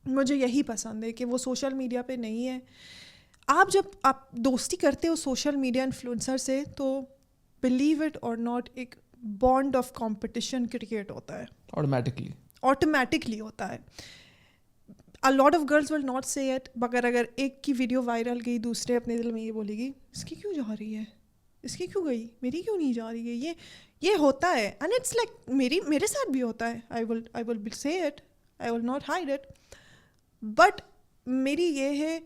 مجھے یہی پسند ہے کہ وہ سوشل میڈیا پہ نہیں ہے. آپ جب آپ دوستی کرتے ہو سوشل میڈیا انفلوئنسر سے تو بلیو اٹ اور ناٹ ایک بانڈ آف کمپٹیشن کریٹ ہوتا ہے, آٹومیٹکلی ہوتا ہے. A lot of girls will not say it, مگر اگر ایک کی ویڈیو وائرل گئی دوسرے اپنے دل میں یہ بولے گی اس کی کیوں جا رہی ہے, اس کی کیوں گئی, میری کیوں نہیں جا رہی ہے. یہ ہوتا ہے. اینڈ اٹس لائک میرے ساتھ بھی ہوتا ہے. I will say it. I will not hide it. But میری یہ ہے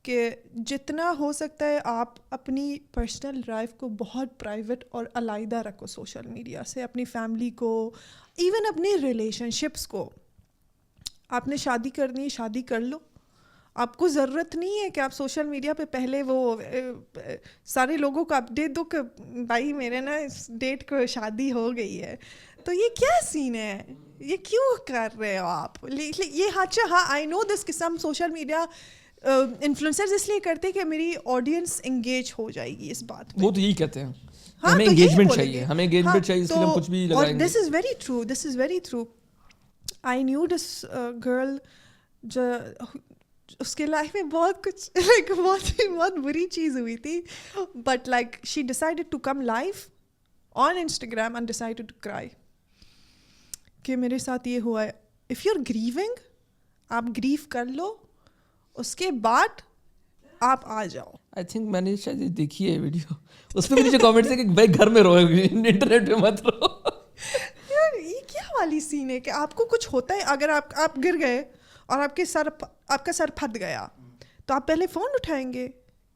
کہ جتنا ہو سکتا ہے آپ اپنی پرسنل لائف کو بہت پرائیویٹ اور علیحدہ رکھو سوشل میڈیا سے. اپنی فیملی کو, ایون اپنی ریلیشن شپس کو. آپ نے شادی کرنی ہے, شادی کر لو. آپ کو ضرورت نہیں ہے کہ آپ سوشل میڈیا پہ پہلے وہ سارے لوگوں کو اپڈیٹ دو کہ بھائی میرے نا اس ڈیٹ کو شادی ہو گئی ہے. تو یہ کیا سین ہے, یہ کیوں کر رہے ہو آپ یہ؟ اچھا ہاں آئی نو دس کہ سم سوشل میڈیا انفلوئنسرز اس لیے کرتے کہ میری آڈینس انگیج ہو جائے گی اس بات میں. وہ تو یہی کہتے ہیں ہمیں انگیجمنٹ چاہیے, ہمیں انگیجمنٹ چاہیے, اس کے لیے ہم کچھ بھی لگائیں گے. This is very true, this is very true. I knew this girl جو اس کے لائف میں بہت کچھ لائک بہت بری چیز ہوئی تھی, but like she decided to come life on Instagram and decided to cry کہ میرے ساتھ یہ ہوا ہے. اف یو آر گریونگ, آپ گریو کر لو, اس کے بعد آپ آ جاؤ. آئی تھنک میں نے شاید دیکھی ہے ویڈیو, اس پہ مجھے کامنٹس ہے کہ بھائی گھر میں رہو, انٹرنیٹ پہ مت رہو. یار یہ کیا والی سین ہے کہ آپ کو کچھ ہوتا ہے, اگر آپ گر گئے اور آپ کا سر پھٹ گیا تو آپ پہلے فون اٹھائیں گے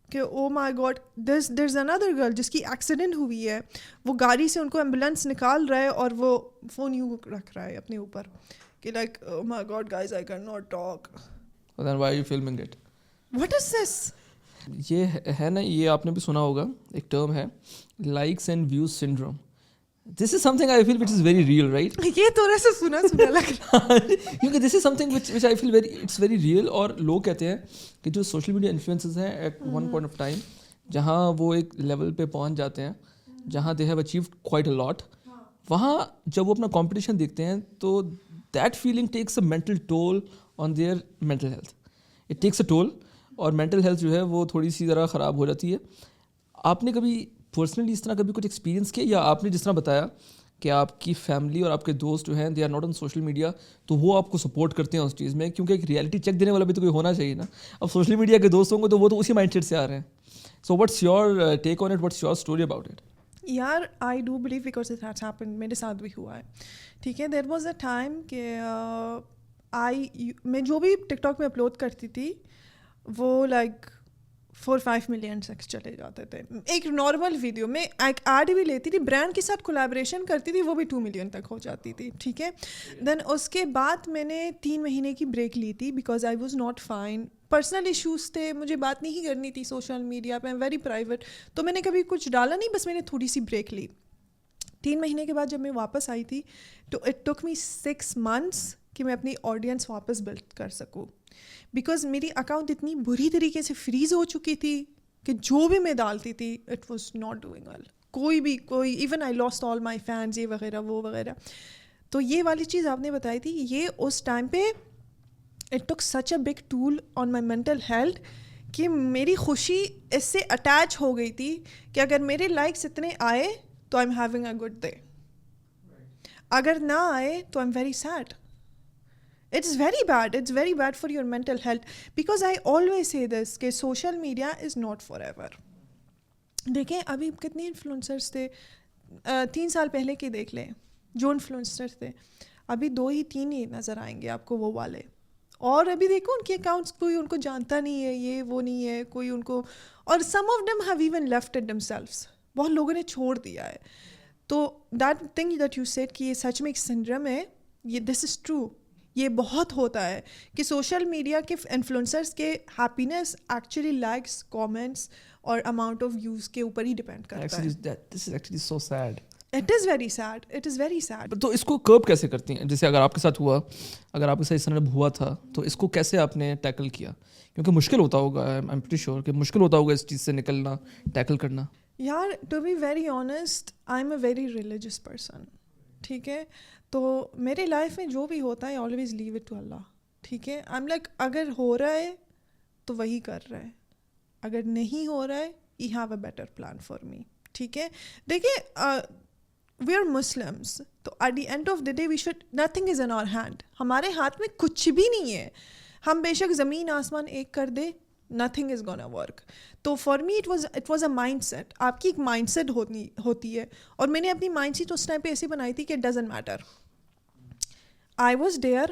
کہ او my God there is another girl جس کی ایکسیڈنٹ ہوئی ہے, وہ گاڑی سے ان کو ایمبولینس نکال رہا ہے اور وہ فون یوں رکھ رہا ہے اپنے اوپر کہ like oh my God guys I can not talk. Then why are you filming it? What is this? یہ ہے نا, یہ آپ نے بھی سنا ہوگا, ایک ٹرم ہے likes and views syndrome. This is something I feel which is very real, right? یہ تھوڑا سا سنا لگ رہا کیونکہ this is something which I feel very it's very real. اور لوگ کہتے ہیں کہ جو سوشل میڈیا انفلوئنسز ہیں at one point of time جہاں وہ ایک لیول پہ پہنچ جاتے ہیں جہاں they have achieved quite a lot, وہاں جب وہ اپنا کمپٹیشن دیکھتے ہیں تو that feeling takes a mental toll on their mental health. It takes a toll, اور مینٹل ہیلتھ جو ہے وہ تھوڑی سی ذرا خراب ہو جاتی ہے. آپ نے کبھی پرسنلی اس طرح کبھی کچھ ایکسپیرینس کیا, یا آپ نے جس طرح بتایا کہ آپ کی فیملی اور آپ کے دوست جو ہیں they are not on social media, تو وہ آپ کو سپورٹ کرتے ہیں اس چیز میں, کیونکہ ایک ریئلٹی چیک دینے والا بھی تو کوئی ہونا چاہیے نا. اب سوشل میڈیا کے دوست ہوں گے تو وہ تو اسی مائنڈ سیٹ سے آ رہے ہیں. So what's your take on it, what's your story about it? یار I do believe because it has happened, میرے ساتھ بھی ہوا ہے. ٹھیک ہے, دیر واز اے ٹائم کہ میں جو بھی ٹک ٹاک میں اپلوڈ کرتی تھی وہ لائک 4-5 ملین تک چلے جاتے تھے. ایک نارمل ویڈیو میں ایک ایڈ بھی لیتی تھی, برانڈ کے ساتھ کولیبریشن کرتی تھی, وہ بھی 2 ملین تک ہو جاتی تھی. ٹھیک ہے, دین اس کے بعد میں نے 3 مہینے کی بریک لی تھی because I was not fine. Personal issues تھے, مجھے بات نہیں کرنی تھی سوشل میڈیا پہ, ویری پرائیویٹ, تو میں نے کبھی کچھ ڈالا نہیں, بس میں نے تھوڑی سی بریک لی. 3 مہینے کے بعد جب میں واپس آئی تھی تو اٹ ٹک می 6 months کہ میں اپنی آڈینس واپس بلڈ کر سکوں, بیکاز میری اکاؤنٹ اتنی بری طریقے سے فریز ہو چکی تھی کہ جو بھی میں ڈالتی تھی it was not doing well. کوئی even I lost all my fans, یہ وغیرہ وہ وغیرہ. تو یہ والی چیز آپ نے بتائی تھی, یہ اس ٹائم پہ it took such a big toll on my mental health کہ میری خوشی اس سے اٹیچ ہو گئی تھی کہ اگر میرے لائکس اتنے آئے تو I am having a good day, اگر نہ آئے تو I am very sad. It's very bad. It's very bad for your mental health because I always say this کہ social media is not forever. دیکھیں ابھی کتنے انفلوئنسرس تھے 3 سال پہلے کے, دیکھ لیں جو انفلوئنسرس تھے, ابھی 2 ہی 3 ہی نظر آئیں گے آپ کو وہ والے. اور ابھی دیکھو ان کے اکاؤنٹس کوئی ان کو جانتا نہیں ہے, یہ وہ نہیں ہے کوئی ان کو, اور some of them have even left it themselves, بہت لوگوں نے چھوڑ دیا ہے. تو that thing that you said کہ یہ سچ میں ایک سنڈرم ہے, یہ دس از ٹرو. یہ بہت ہوتا ہے کہ سوشل میڈیا کے انفلوئنسرس کے ہیپینس ایکچولی لائکس, کامنٹس اور اماؤنٹ آف ویوز کے اوپر ہی ڈپینڈ کرتا ہے. This is actually so sad. It is very sad, it is very sad. تو اس کو کرب کیسے کرتی ہیں؟ جیسے اگر آپ کے ساتھ ہوا, اگر آپ کے ساتھ اس طرح ہوا تھا تو اس کو کیسے آپ نے ٹیکل کیا؟ کیونکہ مشکل ہوتا ہوگا, آئی ایم پریٹی شیور کہ مشکل ہوتا ہوگا اس چیز سے نکلنا, ٹیکل کرنا. یار to be very honest I am a very religious person. ٹھیک ہے, تو میرے لائف میں جو بھی ہوتا ہے آلویز لیو اٹ ٹو اللہ. ٹھیک ہے, آئی ایم لائک اگر ہو رہا ہے تو وہی کر رہا ہے, اگر نہیں ہو رہا ہے you have a better plan for me. ٹھیک ہے, دیکھیں وی آر مسلمس, تو at the end of the day we should, nothing is in our hand, ہمارے ہاتھ میں کچھ بھی نہیں ہے. ہم بے شک زمین آسمان ایک کر دے, nothing is gonna work. تو for me it was a mindset. آپ کی ایک مائنڈ سیٹ ہوتی ہے, اور میں نے اپنی مائنڈ سیٹ اس ٹائم پہ ایسے بنائی تھی کہ it doesn't matter, I was there,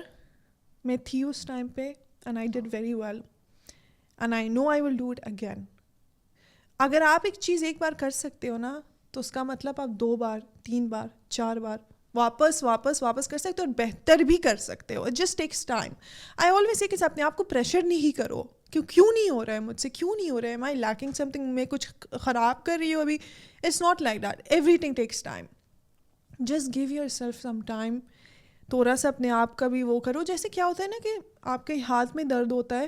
میں تھی اس ٹائم پہ and I did very well and I know I will do it again. اگر آپ ایک چیز ایک بار کر سکتے ہو نا تو اس کا مطلب آپ 2 بار 3 بار 4 بار واپس کر سکتے ہو اور بہتر بھی کر سکتے ہو. It just takes time. I always say کہ اپنے آپ کو پریشر نہیں کرو کیوں نہیں ہو رہا ہے مجھ سے, کیوں نہیں ہو رہا ہے, مائی لیکنگ سم تھنگ, میں کچھ خراب کر رہی ہوں ابھی. It's not like that, everything takes time. Just give yourself some time. تھوڑا سا اپنے آپ کا بھی وہ کرو. جیسے کیا ہوتا ہے نا کہ آپ کے ہاتھ میں درد ہوتا ہے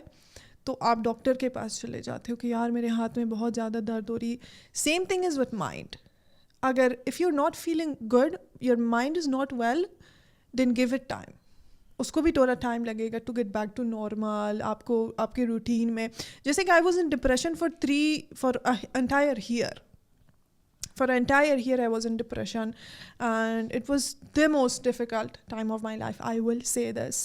تو آپ ڈاکٹر کے پاس چلے جاتے ہو کہ یار میرے ہاتھ میں بہت زیادہ درد ہو رہی. Same thing is with mind. اگر if you are not feeling good, your mind is not well, then give it time. اس کو بھی تھوڑا ٹائم لگے گا to get back to normal. آپ کو آپ کے روٹین میں, جیسے کہ I was in depression for entire year. For an entire year I was in depression and it was the most difficult time of my life, I will say this.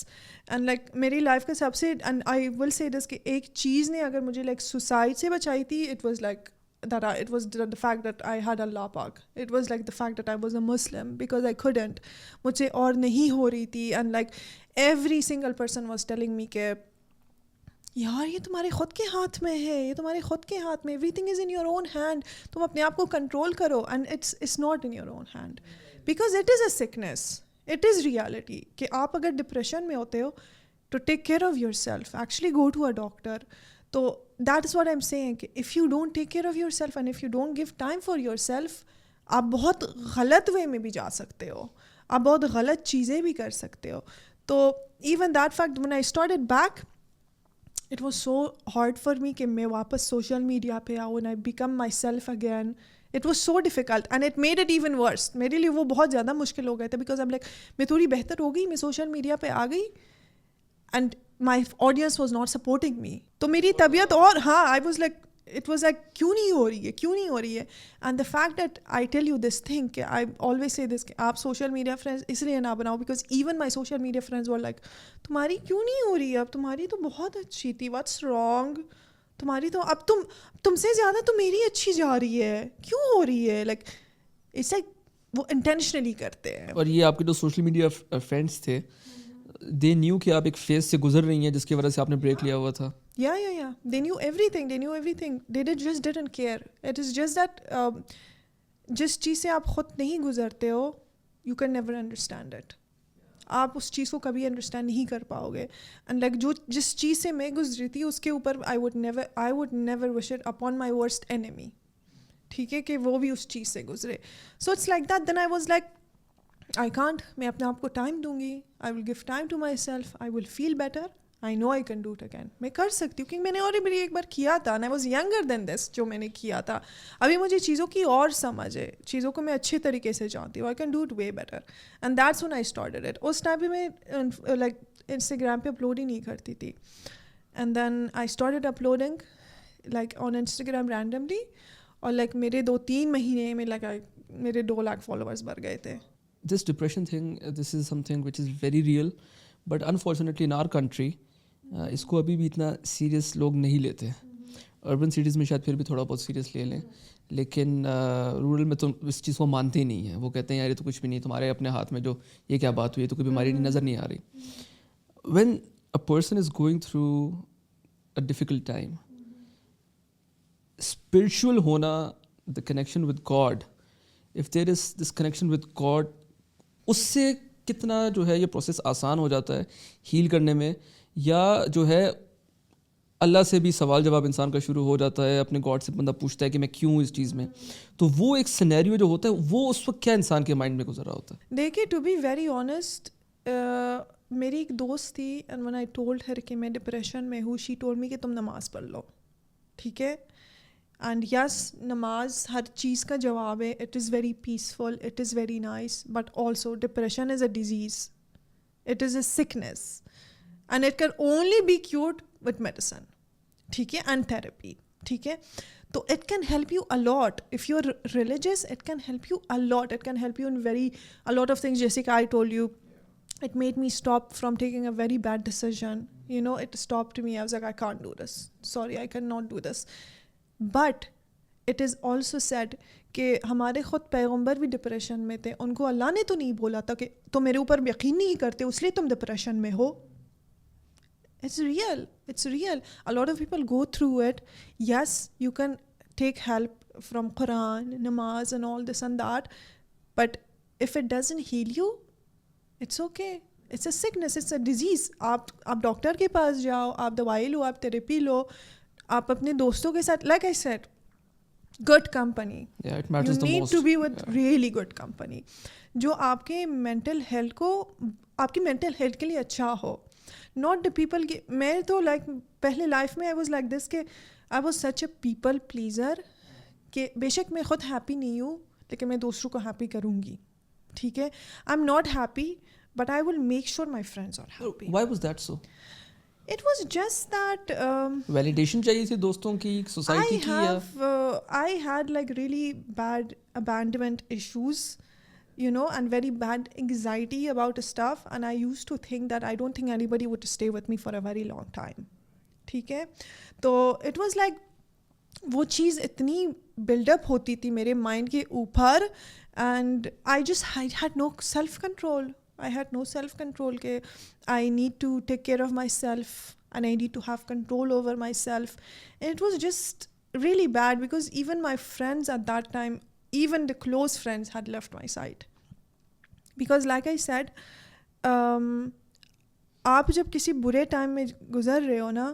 And like میری life کا سب سے, and I will say this کہ ایک چیز نے اگر مجھے like suicide سے بچائی تھی, it was like that it was the fact that I had Allah Pak. It was like the fact that I was a Muslim because I couldn't, مجھ سے اور نہیں ہو رہی تھی. And like every single person was telling me کہ یار یہ تمہارے خود کے ہاتھ میں ہے, یہ تمہارے خود کے ہاتھ میں, everything is in your own hand, تم اپنے آپ کو کنٹرول کرو. And it's not in your own hand because it is a sickness, it is reality. کہ آپ اگر ڈپریشن میں ہوتے ہو تو take care of yourself, actually go to a doctor. تو that is what I am seeing کہ if you don't take care of yourself and if you don't give time for your self, آپ بہت غلط وے میں بھی جا سکتے ہو, آپ بہت غلط چیزیں بھی کر سکتے ہو. تو even that fact when I started back, it was so hard for me کہ میں واپس سوشل میڈیا پہ آؤں and I become myself again. It was so difficult and it made it even worse. میرے لیے وہ بہت زیادہ مشکل ہو گئے تھے because I'm like میں تھوڑی بہتر ہو گئی, میں سوشل میڈیا پہ آ گئی and my audience was not supporting me. تو میری طبیعت اور ہاں I was like it was like کیوں نہیں ہو رہی ہے. And the fact that I tell you this thing کہ I always say this کہ آپ سوشل میڈیا فرینڈس اس لیے نہ بناؤ because even my social media friends were like تمہاری کیوں نہیں ہو رہی ہے, اب تمہاری تو بہت اچھی تھی, what's wrong, تمہاری تو اب تم سے زیادہ تو میری اچھی جا رہی ہے, کیوں ہو رہی ہے. like it's like وہ انٹینشنلی کرتے ہیں. اور یہ آپ کے جو سوشل میڈیا فرینڈس تھے, دے نیو کہ آپ ایک فیز سے گزر رہی ہیں جس کی وجہ سے آپ نے بریک لیا ہوا تھا. Yeah. They knew everything. They just didn't care. It is just that جس چیز سے آپ خود نہیں گزرتے ہو, you can never understand it. آپ اس چیز کو کبھی انڈرسٹینڈ نہیں کر پاؤ گے. اینڈ لائک جس چیز سے میں گزری تھی اس کے اوپر I would never wish it upon my worst enemy. ٹھیک ہے کہ وہ بھی اس چیز سے گزرے. So it's like that. Then I was like I can't. میں اپنے آپ کو ٹائم دوں گی. I will give time to myself. I will feel better. I know I can do it again. میں کر سکتی ہوں کیونکہ میں نے اور بھی ایک بار کیا تھا and I was younger than this جو میں نے کیا تھا. ابھی مجھے چیزوں کی اور سمجھ ہے, چیزوں کو میں اچھے طریقے سے جانتی ہوں. I can do it way better. And that's when I started it. اس ٹائم پہ میں like انسٹاگرام پہ اپلوڈ ہی نہیں کرتی تھی. And then I started uploading like on Instagram randomly. اور like میرے 2-3 مہینے میں like میرے 2 لاکھ فالوورس بڑھ گئے تھے. This depression thing, this is something which is very real, but unfortunately in our country اس کو ابھی بھی اتنا سیریس لوگ نہیں لیتے. اربن سٹیز میں شاید پھر بھی تھوڑا بہت سیریس لے لیں, لیکن رورل میں تو اس چیز کو مانتے ہی نہیں ہیں. وہ کہتے ہیں یار یہ تو کچھ بھی نہیں, تمہارے اپنے ہاتھ میں جو یہ کیا بات ہوئی, تو کوئی بیماری نظر نہیں آ رہی. When a person is going through a difficult time, spiritual ہونا, the connection with God, if there is this connection with God, اس سے کتنا جو ہے یہ پروسیس آسان ہو جاتا ہے ہیل کرنے میں. یا جو ہے اللہ سے بھی سوال جواب انسان کا شروع ہو جاتا ہے, اپنے گاڈ سے بندہ پوچھتا ہے کہ میں کیوں اس چیز میں. تو وہ ایک سینیریو جو ہوتا ہے وہ اس وقت کیا انسان کے مائنڈ میں گزر رہا ہوتا ہے. دیکھیے ٹو بی ویری آنیسٹ, میری ایک دوست تھی and when I told her کہ میں ڈپریشن میں ہوں, she told me کہ تم نماز پڑھ لو. ٹھیک ہے, اینڈ یس نماز ہر چیز کا جواب ہے. It is very peaceful, it is very nice, but also depression is a disease, it is a sickness and it can only be cured with medicine. ٹھیک ہے, and therapy. ٹھیک ہے, تو it can help you a lot. If you're religious, it can help you a lot. It can help you in a lot of things. جیسے کہ I told you, it made me stop from taking a very bad decision. You know, it stopped me. I was like, I can't do this. Sorry, I cannot do this. But it is also said کہ ہمارے خود پیغمبر بھی depression میں تھے. ان کو اللہ نے تو نہیں بولا تھا کہ تم میرے اوپر یقین نہیں کرتے اس لیے تم ڈپریشن میں ہو. It's real. It's real. A lot of people go through it. Yes, you can take help from Quran, namaz and all this and that. But if it doesn't heal you, it's okay. It's a sickness. It's a disease. آپ doctor کے پاس جاؤ, آپ دوائی لو, آپ therapy لو, آپ اپنے دوستوں کے ساتھ, like I said, good company. Yeah, it matters the most. You need to be with really good company. جو آپ کے مینٹل ہیلتھ کو, آپ کی مینٹل ہیلتھ کے لیے اچھا ہو. ناٹ دا پیپل کی. میں تو لائک پہلے لائف میں آئی واز لائک دس کہ I was such a people pleasure کہ بے شک میں خود ہیپی نہیں ہوں لیکن میں دوسروں کو ہیپی کروں گی. ٹھیک ہے, I am not happy but I will make sure my friends are happy. Why was that so? It was just that Validation چاہیے تھی دوستوں کی, سوسائٹی کی, یا I had like really bad abandonment issues, you know, and very bad anxiety about stuff, and I used to think that I don't think anybody would stay with me for a very long time. ٹھیک ہے, تو it was like وہ چیز اتنی build up ہوتی تھی میرے mind کے اوپر, and I had no self control. I had no self control کہ I need to take care of myself and I need to have control over myself, and it was just really bad because even my friends at that time, even the close friends, had left my side because like I said, آپ جب کسی برے time میں گزر رہے ہو نا,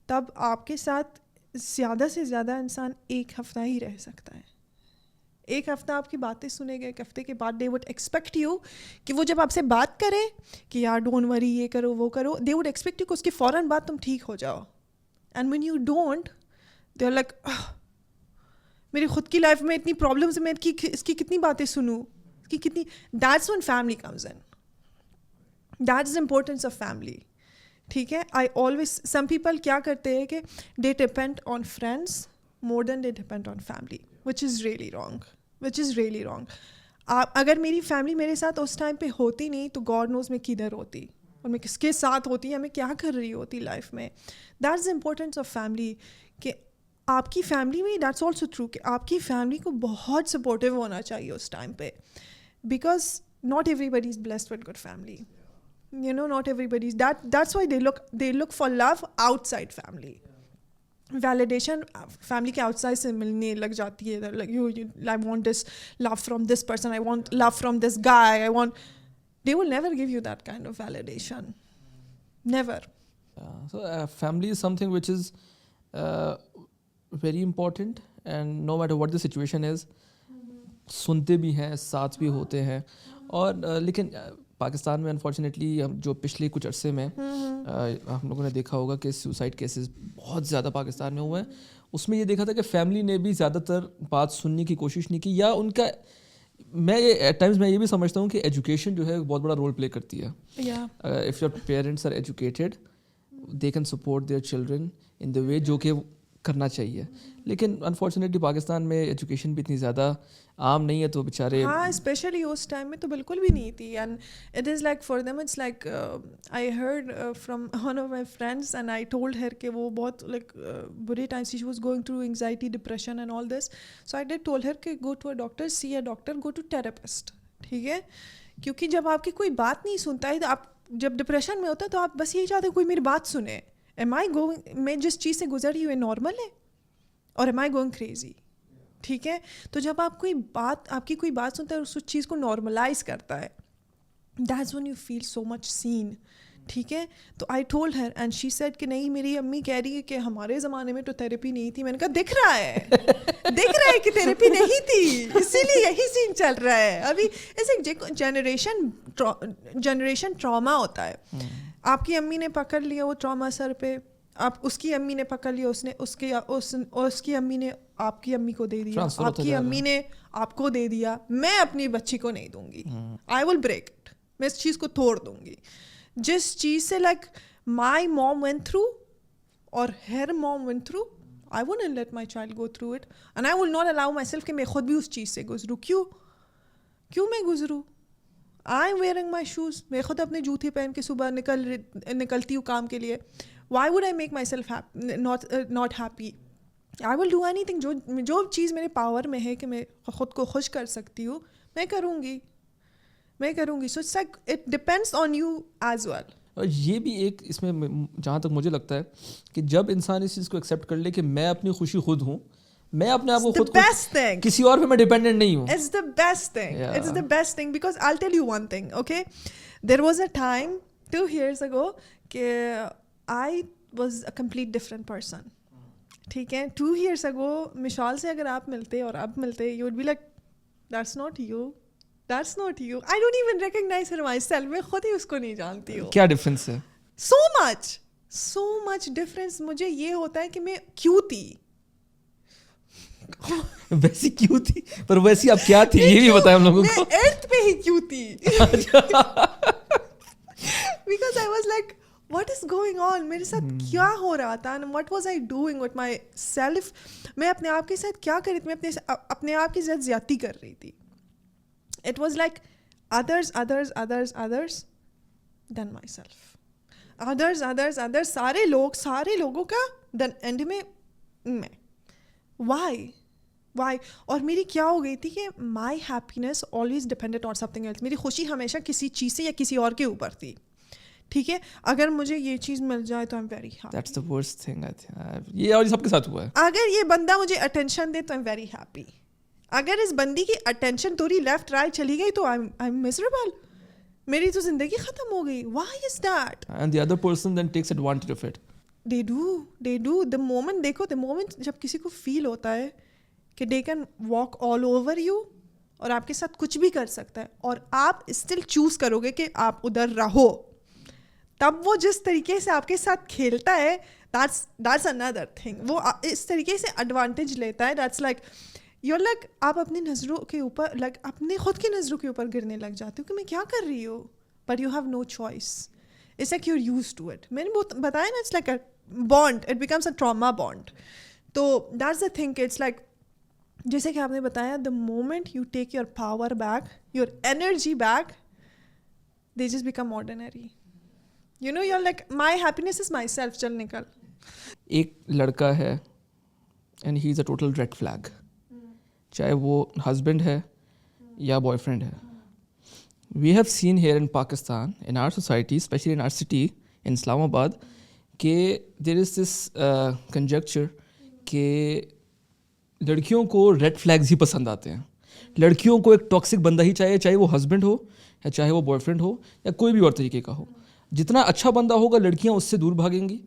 تب آپ کے ساتھ زیادہ سے زیادہ انسان ایک ہفتہ ہی رہ سکتا ہے. ایک ہفتہ آپ کی باتیں سنے گے, ایک ہفتے کے بعد دے وڈ ایکسپیکٹ یو کہ وہ جب آپ سے بات کرے کہ یار ڈونٹ وری, یہ کرو وہ کرو, دے وڈ ایکسپیکٹ یو کہ اس کے فوراً بعد تم ٹھیک ہو جاؤ. And when you don't, they are like میری خود کی لائف میں اتنی پرابلمس ہیں, میں اس کی کتنی باتیں سنوں, اس کی کتنی. That's when family comes in. That's the importance of family. ٹھیک ہے, آئی آلویز, سم پیپل کیا کرتے ہیں کہ they depend on friends more than they depend on family, which is really wrong. اگر میری فیملی میرے ساتھ اس ٹائم پہ ہوتی نہیں تو گاڈ نوز میں کدھر ہوتی اور میں کس کے ساتھ ہوتی یا میں کیا کر رہی ہوتی لائف میں. That's the importance of family کہ آپ کی فیملی میں, دیٹس آلسو ٹرو کہ آپ کی فیملی کو بہت سپورٹیو ہونا چاہیے اس ٹائم پہ, because not everybody is blessed with good family, you know, not everybody is that's why they look for love outside family. Validation family کے outside سے ملنے لگ جاتی ہے, like you I want this love from this person, I want love from this guy, I want. They will never give you that kind of validation, never. So family is something which is very important, and no matter what the situation is, سنتے بھی ہیں, ساتھ بھی ہوتے ہیں. اور لیکن پاکستان میں انفارچونیٹلی جو پچھلے کچھ عرصے میں ہم لوگوں نے دیکھا ہوگا کہ سوسائڈ کیسز بہت زیادہ پاکستان میں ہوئے ہیں, اس میں یہ دیکھا تھا کہ فیملی نے بھی زیادہ تر بات سننے کی کوشش نہیں کی, یا ان کا, میں ایٹ ٹائمز میں یہ بھی سمجھتا ہوں کہ ایجوکیشن جو ہے بہت بڑا رول پلے کرتی ہے. If your parents are educated they can support their children in the way جو کہ کرنا چاہیے. لیکن انفارچونیٹلی پاکستان میں ایجوکیشن بھی اتنی زیادہ عام نہیں ہے, تو بیچارے, ہاں اسپیشلی اس ٹائم میں تو بالکل بھی نہیں تھی. And it is like for them it's like I heard from one of my friends and I told her کہ وہ بہت لائک برے time she was going through anxiety, depression and all this. So I did told her کہ go to a doctor, see a doctor, go to therapist. ٹھیک ہے, کیونکہ جب آپ کی کوئی بات نہیں سنتا ہے, آپ جب ڈپریشن میں ہوتا ہے تو آپ بس یہی چاہتے ہیں کوئی میری بات سنے. ایم آئی گوئنگ, میں جس چیز سے گزر رہی ہوں نارمل ہے اور ایم آئی گوئنگ کریزی. ٹھیک ہے, تو جب آپ کی کوئی بات سنتا ہے اور اس چیز کو نارملائز کرتا ہے, دیٹس وین یو فیل سو مچ سین. ٹھیک ہے, تو آئی told Hare and she said کہ نہیں, میری امی کہہ رہی ہے کہ ہمارے زمانے میں تو تھراپی نہیں تھی. میں نے کہا دکھ رہا ہے کہ تھراپی نہیں تھی, اسی لیے یہی سین چل رہا ہے ابھی. ایسے جنریشن ٹراما ہوتا ہے. آپ کی امی نے پکڑ لیا وہ ٹراما سر پہ, آپ اس کی امی نے پکڑ لیا, اس کی امی نے آپ کی امی کو دے دیا, آپ کی امی نے آپ کو دے دیا. میں اپنی بچی کو نہیں دوں گی, آئی ول بریک اٹ, میں اس چیز کو توڑ دوں گی. جس چیز سے like my mom went through اور her mom went through, I won't let my child go through it, and I will not allow myself کہ میں خود بھی اس چیز سے گزروں. کیوں میں گزروں؟ I am wearing my shoes, میں خود اپنے جوتے پہن کے صبح نکلتی ہوں کام کے لیے. Why would I make myself not happy? I will do anything. جو چیز میرے پاور میں ہے کہ میں خود کو خوش کر سکتی ہوں, میں کروں گی. So it's like it depends on you as well. اور یہ بھی ایک اس میں جہاں تک مجھے لگتا ہے کہ جب انسان اس چیز کو ایکسیپٹ کر لے کہ میں اپنی خوشی خود ہوں, میں اپنے آپ کو خود کسی اور پہ میں ڈیپینڈنٹ نہیں ہوں. It's the best thing. Yeah. It's the best thing because I'll tell you one thing, okay? There was a time 2 years ago کہ I was a complete different person. ٹھیک ہے, 2 years ago مشال سے اگر آپ ملتے اور اب ملتے, you would be like, that's not you. That's not you. I don't even recognize her myself. میں خود ہی اس کو نہیں جانتی ہوں. کیا ڈفرینس ہے؟ So much difference. مجھے یہ ہوتا ہے کہ میں کیوں تھی, ویسی کیوں تھی, پر ویسی آپ کیا تھی یہ بھی بتائیں ہم لوگوں کو. میں ارتھ پہ ہی کیوں تھی, because I was like, what is going on, میرے ساتھ کیا ہو رہا تھا, and what was I doing with myself. میں اپنے آپ کے ساتھ کیا کر رہی تھی, میں اپنے آپ کے ساتھ زیادتی کر رہی تھی. It was like others than myself. Others, سارے لوگوں کا then end میں why اور میری کیا ہو گئی تھی کہ my happiness always depended on something else. میری خوشی ہمیشہ کسی چیز سے یا کسی اور کے اوپر تھی. ٹھیک ہے, اگر مجھے یہ چیز مل جائے تو I'm very happy. That's the worst thing I think. یہ اور سب کے ساتھ ہوا ہے. اگر یہ بندہ مجھے attention دے تو I'm very happy. اگر اس بندی کی attention تھوڑی لیفٹ رائٹ چلی گئی تو I'm miserable. میری تو زندگی ختم ہو گئی. Why is that? And the other person then takes advantage of it. They do. The moment جب کسی کو feel ہوتا ہے کہ they can walk all over you اور آپ کے ساتھ کچھ بھی کر سکتا ہے اور آپ still choose کرو گے کہ آپ ادھر رہو, تب وہ جس طریقے سے آپ کے ساتھ کھیلتا ہے that's another thing. وہ اس طریقے سے advantage لیتا ہے. That's like you're like آپ اپنی نظروں کے اوپر like اپنے خود کی نظروں کے اوپر گرنے لگ جاتے ہو کہ میں کیا کر رہی ہوں, but you have no choice. It's like you're used to it. میں نے بتایا نا, it's like a bond. It becomes a trauma bond. تو that's the thing. It's like جیسے کہ آپ نے بتایا, the moment you take your power back, your energy back, they just become ordinary. You know, you're like, my happiness is myself. چل نکل. ایک لڑکا ہے and he is a total red flag. چاہے وہ ہسبینڈ ہے یا بوائے فرینڈ ہے. We have seen here in Pakistan, in our society, especially in our city, in Islamabad, کہ دیر از دس کنجکچر کہ لڑکیوں کو ریڈ فلیگز ہی پسند آتے ہیں. لڑکیوں کو ایک ٹاکسک بندہ ہی چاہیے, چاہے وہ ہسبینڈ ہو یا چاہے وہ بوائے فرینڈ ہو یا کوئی بھی اور طریقے کا ہو. جتنا اچھا بندہ ہوگا لڑکیاں اس سے دور بھاگیں گی,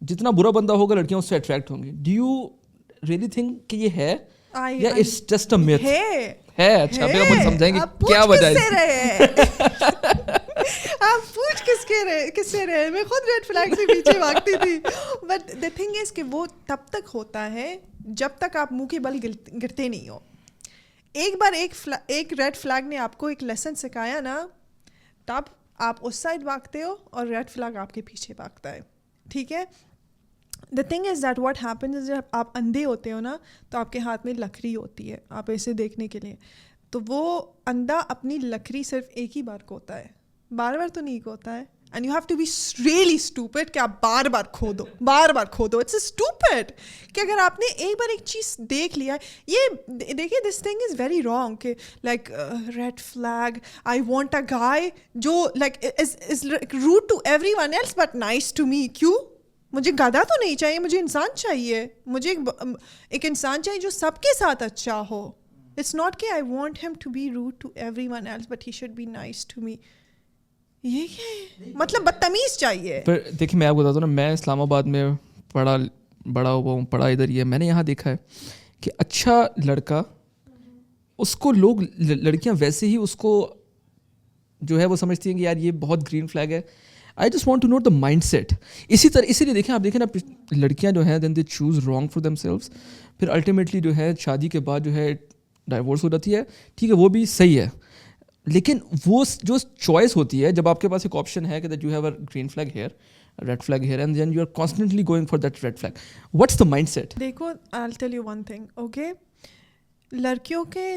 جتنا برا بندہ ہوگا لڑکیاں اس سے اٹریکٹ ہوں گی. ڈو یو ریئلی تھنک کہ یہ ہے یا اٹس جسٹ اے میتھ ہے؟ اچھا پھر اپن سمجھائیں گے کیا وجہ ہے. آپ پوچھ کس سے رہے, میں خود ریڈ فلیگ سے پیچھے بھاگتی تھی. بٹ دا تھنگ از کہ وہ تب تک ہوتا ہے جب تک آپ منہ کے بل گرتے نہیں ہو. ایک بار ایک ریڈ فلیگ نے آپ کو ایک لیسن سکھایا نا, تب آپ اس سائڈ بھاگتے ہو اور ریڈ فلیگ آپ کے پیچھے بھاگتا ہے. ٹھیک ہے. دا thing is that what happens is جب آپ اندھے ہوتے ہو نا تو آپ کے ہاتھ میں لکڑی ہوتی ہے آپ ایسے دیکھنے کے لیے, تو وہ اندھا اپنی لکڑی صرف ایک ہی بار کھوتا ہے, بار بار تو نہیں کھوتا ہے. And you have to be really stupid کہ آپ بار بار کھو دو. اٹس اسٹوپڈ کہ اگر آپ نے ایک بار ایک چیز دیکھ لیا, یہ دیکھیے this thing is very wrong کہ like red flag, I want a guy جو like is rude to everyone else but nice to me. کیوں؟ مجھے گدھا تو نہیں چاہیے, مجھے انسان چاہیے, مجھے ایک انسان چاہیے جو سب کے ساتھ اچھا ہو. اٹس ناٹ کہ I want him to be rude to everyone else but he should be nice to me. یہ کیا ہے مطلب؟ بدتمیز چاہیے. پر دیکھیے میں آپ کو بتاتا ہوں نا, میں اسلام آباد میں بڑا ہوا ہوں, پڑھا ادھر ہی ہے. میں نے یہاں دیکھا ہے کہ اچھا لڑکا, اس کو لوگ لڑکیاں ویسے ہی اس کو جو ہے وہ سمجھتی ہیں کہ یار یہ بہت گرین فلیگ ہے. I just want to note the mindset. اسی لیے دیکھیں آپ دیکھیں نا, لڑکیاں جو ہیں then they choose wrong for themselves, پھر الٹیمیٹلی جو ہے شادی کے بعد جو ہے ڈائیورس ہو جاتی ہے. ٹھیک ہے وہ بھی صحیح ہے, لیکن وہ جو چوائس ہوتی ہے جب آپ کے پاس ایک آپشن ہے کہ that you have a green flag here, red flag here, and then you are constantly going for that red flag, what's the mindset? دیکھو I will tell you one thing, okay. لڑکیوں کے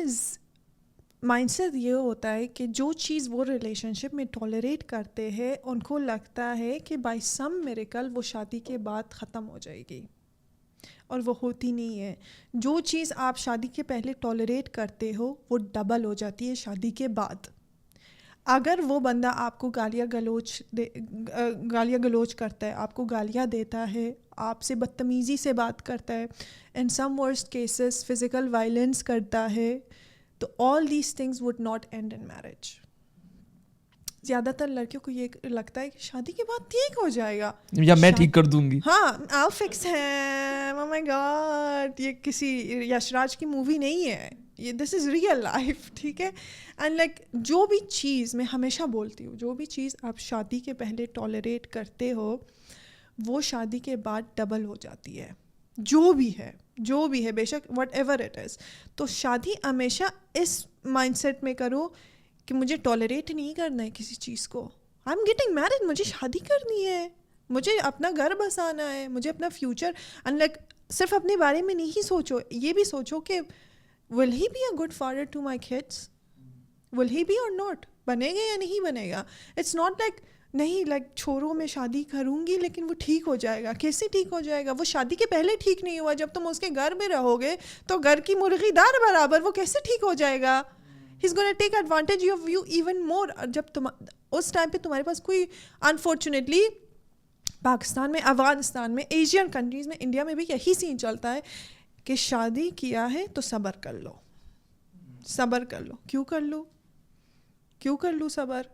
mind set یہ ہوتا ہے کہ جو چیز وہ ریلیشن شپ میں ٹالریٹ کرتے ہیں ان کو لگتا ہے کہ بائی سم میریکل وہ شادی کے بعد ختم ہو جائے گی, اور وہ ہوتی نہیں ہے. جو چیز آپ شادی کے پہلے ٹالریٹ کرتے ہو وہ ڈبل ہو جاتی ہے شادی کے بعد. اگر وہ بندہ آپ کو گالیاں گلوچ کرتا ہے, آپ کو گالیاں دیتا ہے, آپ سے بدتمیزی سے بات کرتا ہے, ان سم ورسٹ کیسز فزیکل وائلنس کرتا ہے, تو all these things would not and in marriage. زیادہ تر لڑکیوں کو یہ لگتا ہے کہ شادی کے بعد ٹھیک ہو جائے گا, یا میں ٹھیک کر دوں گی, ہاں آؤ فکس ہے. او مائی گاڈ, یہ کسی یش راج کی مووی نہیں ہے, یہ دس از ریئل لائف, ٹھیک ہے. اینڈ لائک جو بھی چیز میں ہمیشہ بولتی ہوں, جو بھی چیز آپ شادی کے پہلے ٹالریٹ کرتے ہو وہ شادی کے بعد ڈبل ہو جاتی ہے, جو بھی ہے بے شک وٹ ایور اٹ از. تو شادی ہمیشہ اس مائنڈ سیٹ میں کرو کہ مجھے ٹالریٹ نہیں کرنا ہے کسی چیز کو. آئی ایم گیٹنگ میرڈ, مجھے شادی کرنی ہے, مجھے اپنا گھر بسانا ہے, مجھے اپنا فیوچر. اینڈ لائک صرف اپنے بارے میں نہیں سوچو, یہ بھی سوچو کہ will he be a good father to my kids, will he be or not, بنے گا یا نہیں بنے گا. اٹس ناٹ لائک نہیں لائک چھوڑو میں شادی کروں گی لیکن وہ ٹھیک ہو جائے گا. کیسے ٹھیک ہو جائے گا؟ وہ شادی کے پہلے ٹھیک نہیں ہوا, جب تم اس کے گھر میں رہو گے تو گھر کی مرغی دار برابر, وہ کیسے ٹھیک ہو جائے گا؟ He's going to take advantage of you even more. جب اس ٹائم پہ تمہارے پاس کوئی انفارچونیٹلی پاکستان میں, افغانستان میں, ایشین کنٹریز میں, انڈیا میں بھی یہی سین چلتا ہے کہ شادی کیا ہے تو صبر کر لو, صبر کر لو. کیوں کر لوں صبر؟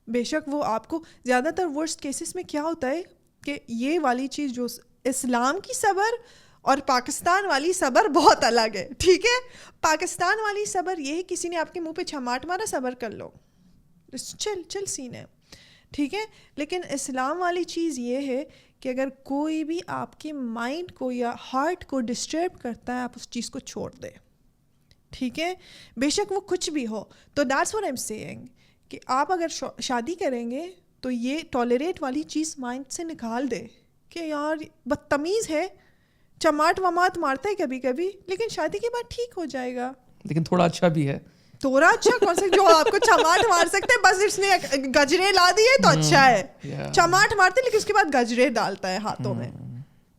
بے شک وہ آپ کو زیادہ تر ورسٹ کیسز میں کیا ہوتا ہے کہ یہ والی چیز جو اسلام کی صبر اور پاکستان والی صبر بہت الگ ہے, ٹھیک ہے. پاکستان والی صبر یہ ہے کسی نے آپ کے منہ پہ چھماٹ مارا, صبر کر لو, چل سین ہے, ٹھیک ہے. لیکن اسلام والی چیز یہ ہے کہ اگر کوئی بھی آپ کے مائنڈ کو یا ہارٹ کو ڈسٹرب کرتا ہے, آپ اس چیز کو چھوڑ دیں, ٹھیک ہے, بے شک وہ کچھ بھی ہو. تو that's what I am seeing کہ آپ اگر شادی کریں گے تو یہ ٹالریٹ والی چیز مائنڈ سے نکال دے کہ یار بدتمیز ہے, چماٹ وماٹ مارتا ہے کبھی کبھی, لیکن شادی کے بعد ٹھیک ہو جائے گا. لیکن تھوڑا اچھا بھی ہے. تھوڑا اچھا کون سا جو آپ کو چماٹ مار سکتے ہیں, بس اس نے گجرے لا دیے تو اچھا ہے. چماٹ مارتے لیکن اس کے بعد گجرے ڈالتا ہے ہاتھوں میں,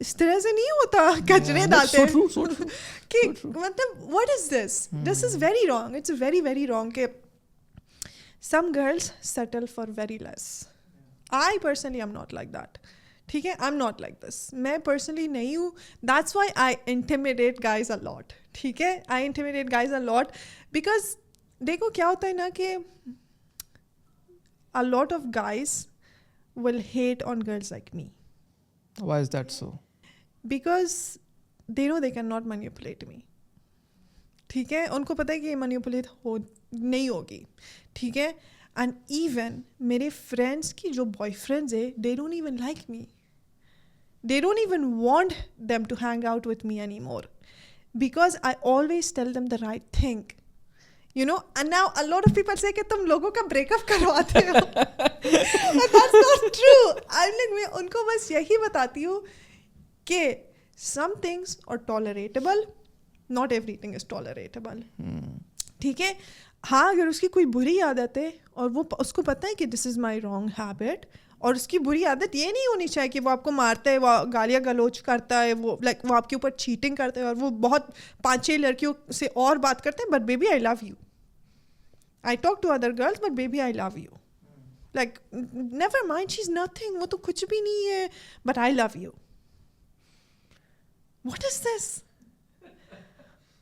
اس طرح سے نہیں ہوتا. گجرے ڈالتے ہیں کہ مطلب what is this is very wrong, it's very very wrong. کہ some girls settle for very less. I personally am not like that, ٹھیک ہے. I am not like this, میں پرسنلی نہیں ہوں. That's why I intimidate guys a lot, ٹھیک ہے. I intimidate guys a lot because دیکھو کیا ہوتا ہے نا کہ a lot of guys will hate on girls like me. Why is that so? Because they know they cannot manipulate me, ٹھیک ہے. ان کو پتہ ہے کہ یہ مینیپولیٹ نہیں ہوگی, ٹھیک ہے. اینڈ ایون میرے فرینڈس کی جو بوائے فرینڈز ہے, they don't even like me, they don't even want them to hang out with me anymore because I always tell them the right thing, you know. And now a lot of people say کہ تم لوگوں کا break up کرواتے ہو. That's not true. I'm like میں ان کو بس یہی بتاتی ہوں کہ some things are tolerable, not everything is tolerable, ٹھیک ہے. ہاں اگر اس کی کوئی بری عادت ہے اور وہ اس کو پتہ ہے کہ دس از مائی رانگ ہیبٹ, اور اس کی بری عادت یہ نہیں ہونی چاہیے کہ وہ آپ کو مارتا ہے, وہ گالیاں گلوچ کرتا ہے, وہ لائک وہ آپ کے اوپر چیٹنگ کرتا ہے, اور وہ بہت 5-6 لڑکیوں سے اور بات کرتے ہیں, but baby I love you, I talk to other girls but baby I love you, like never mind she is nothing, وہ تو کچھ بھی نہیں ہے, but I love you. What is this?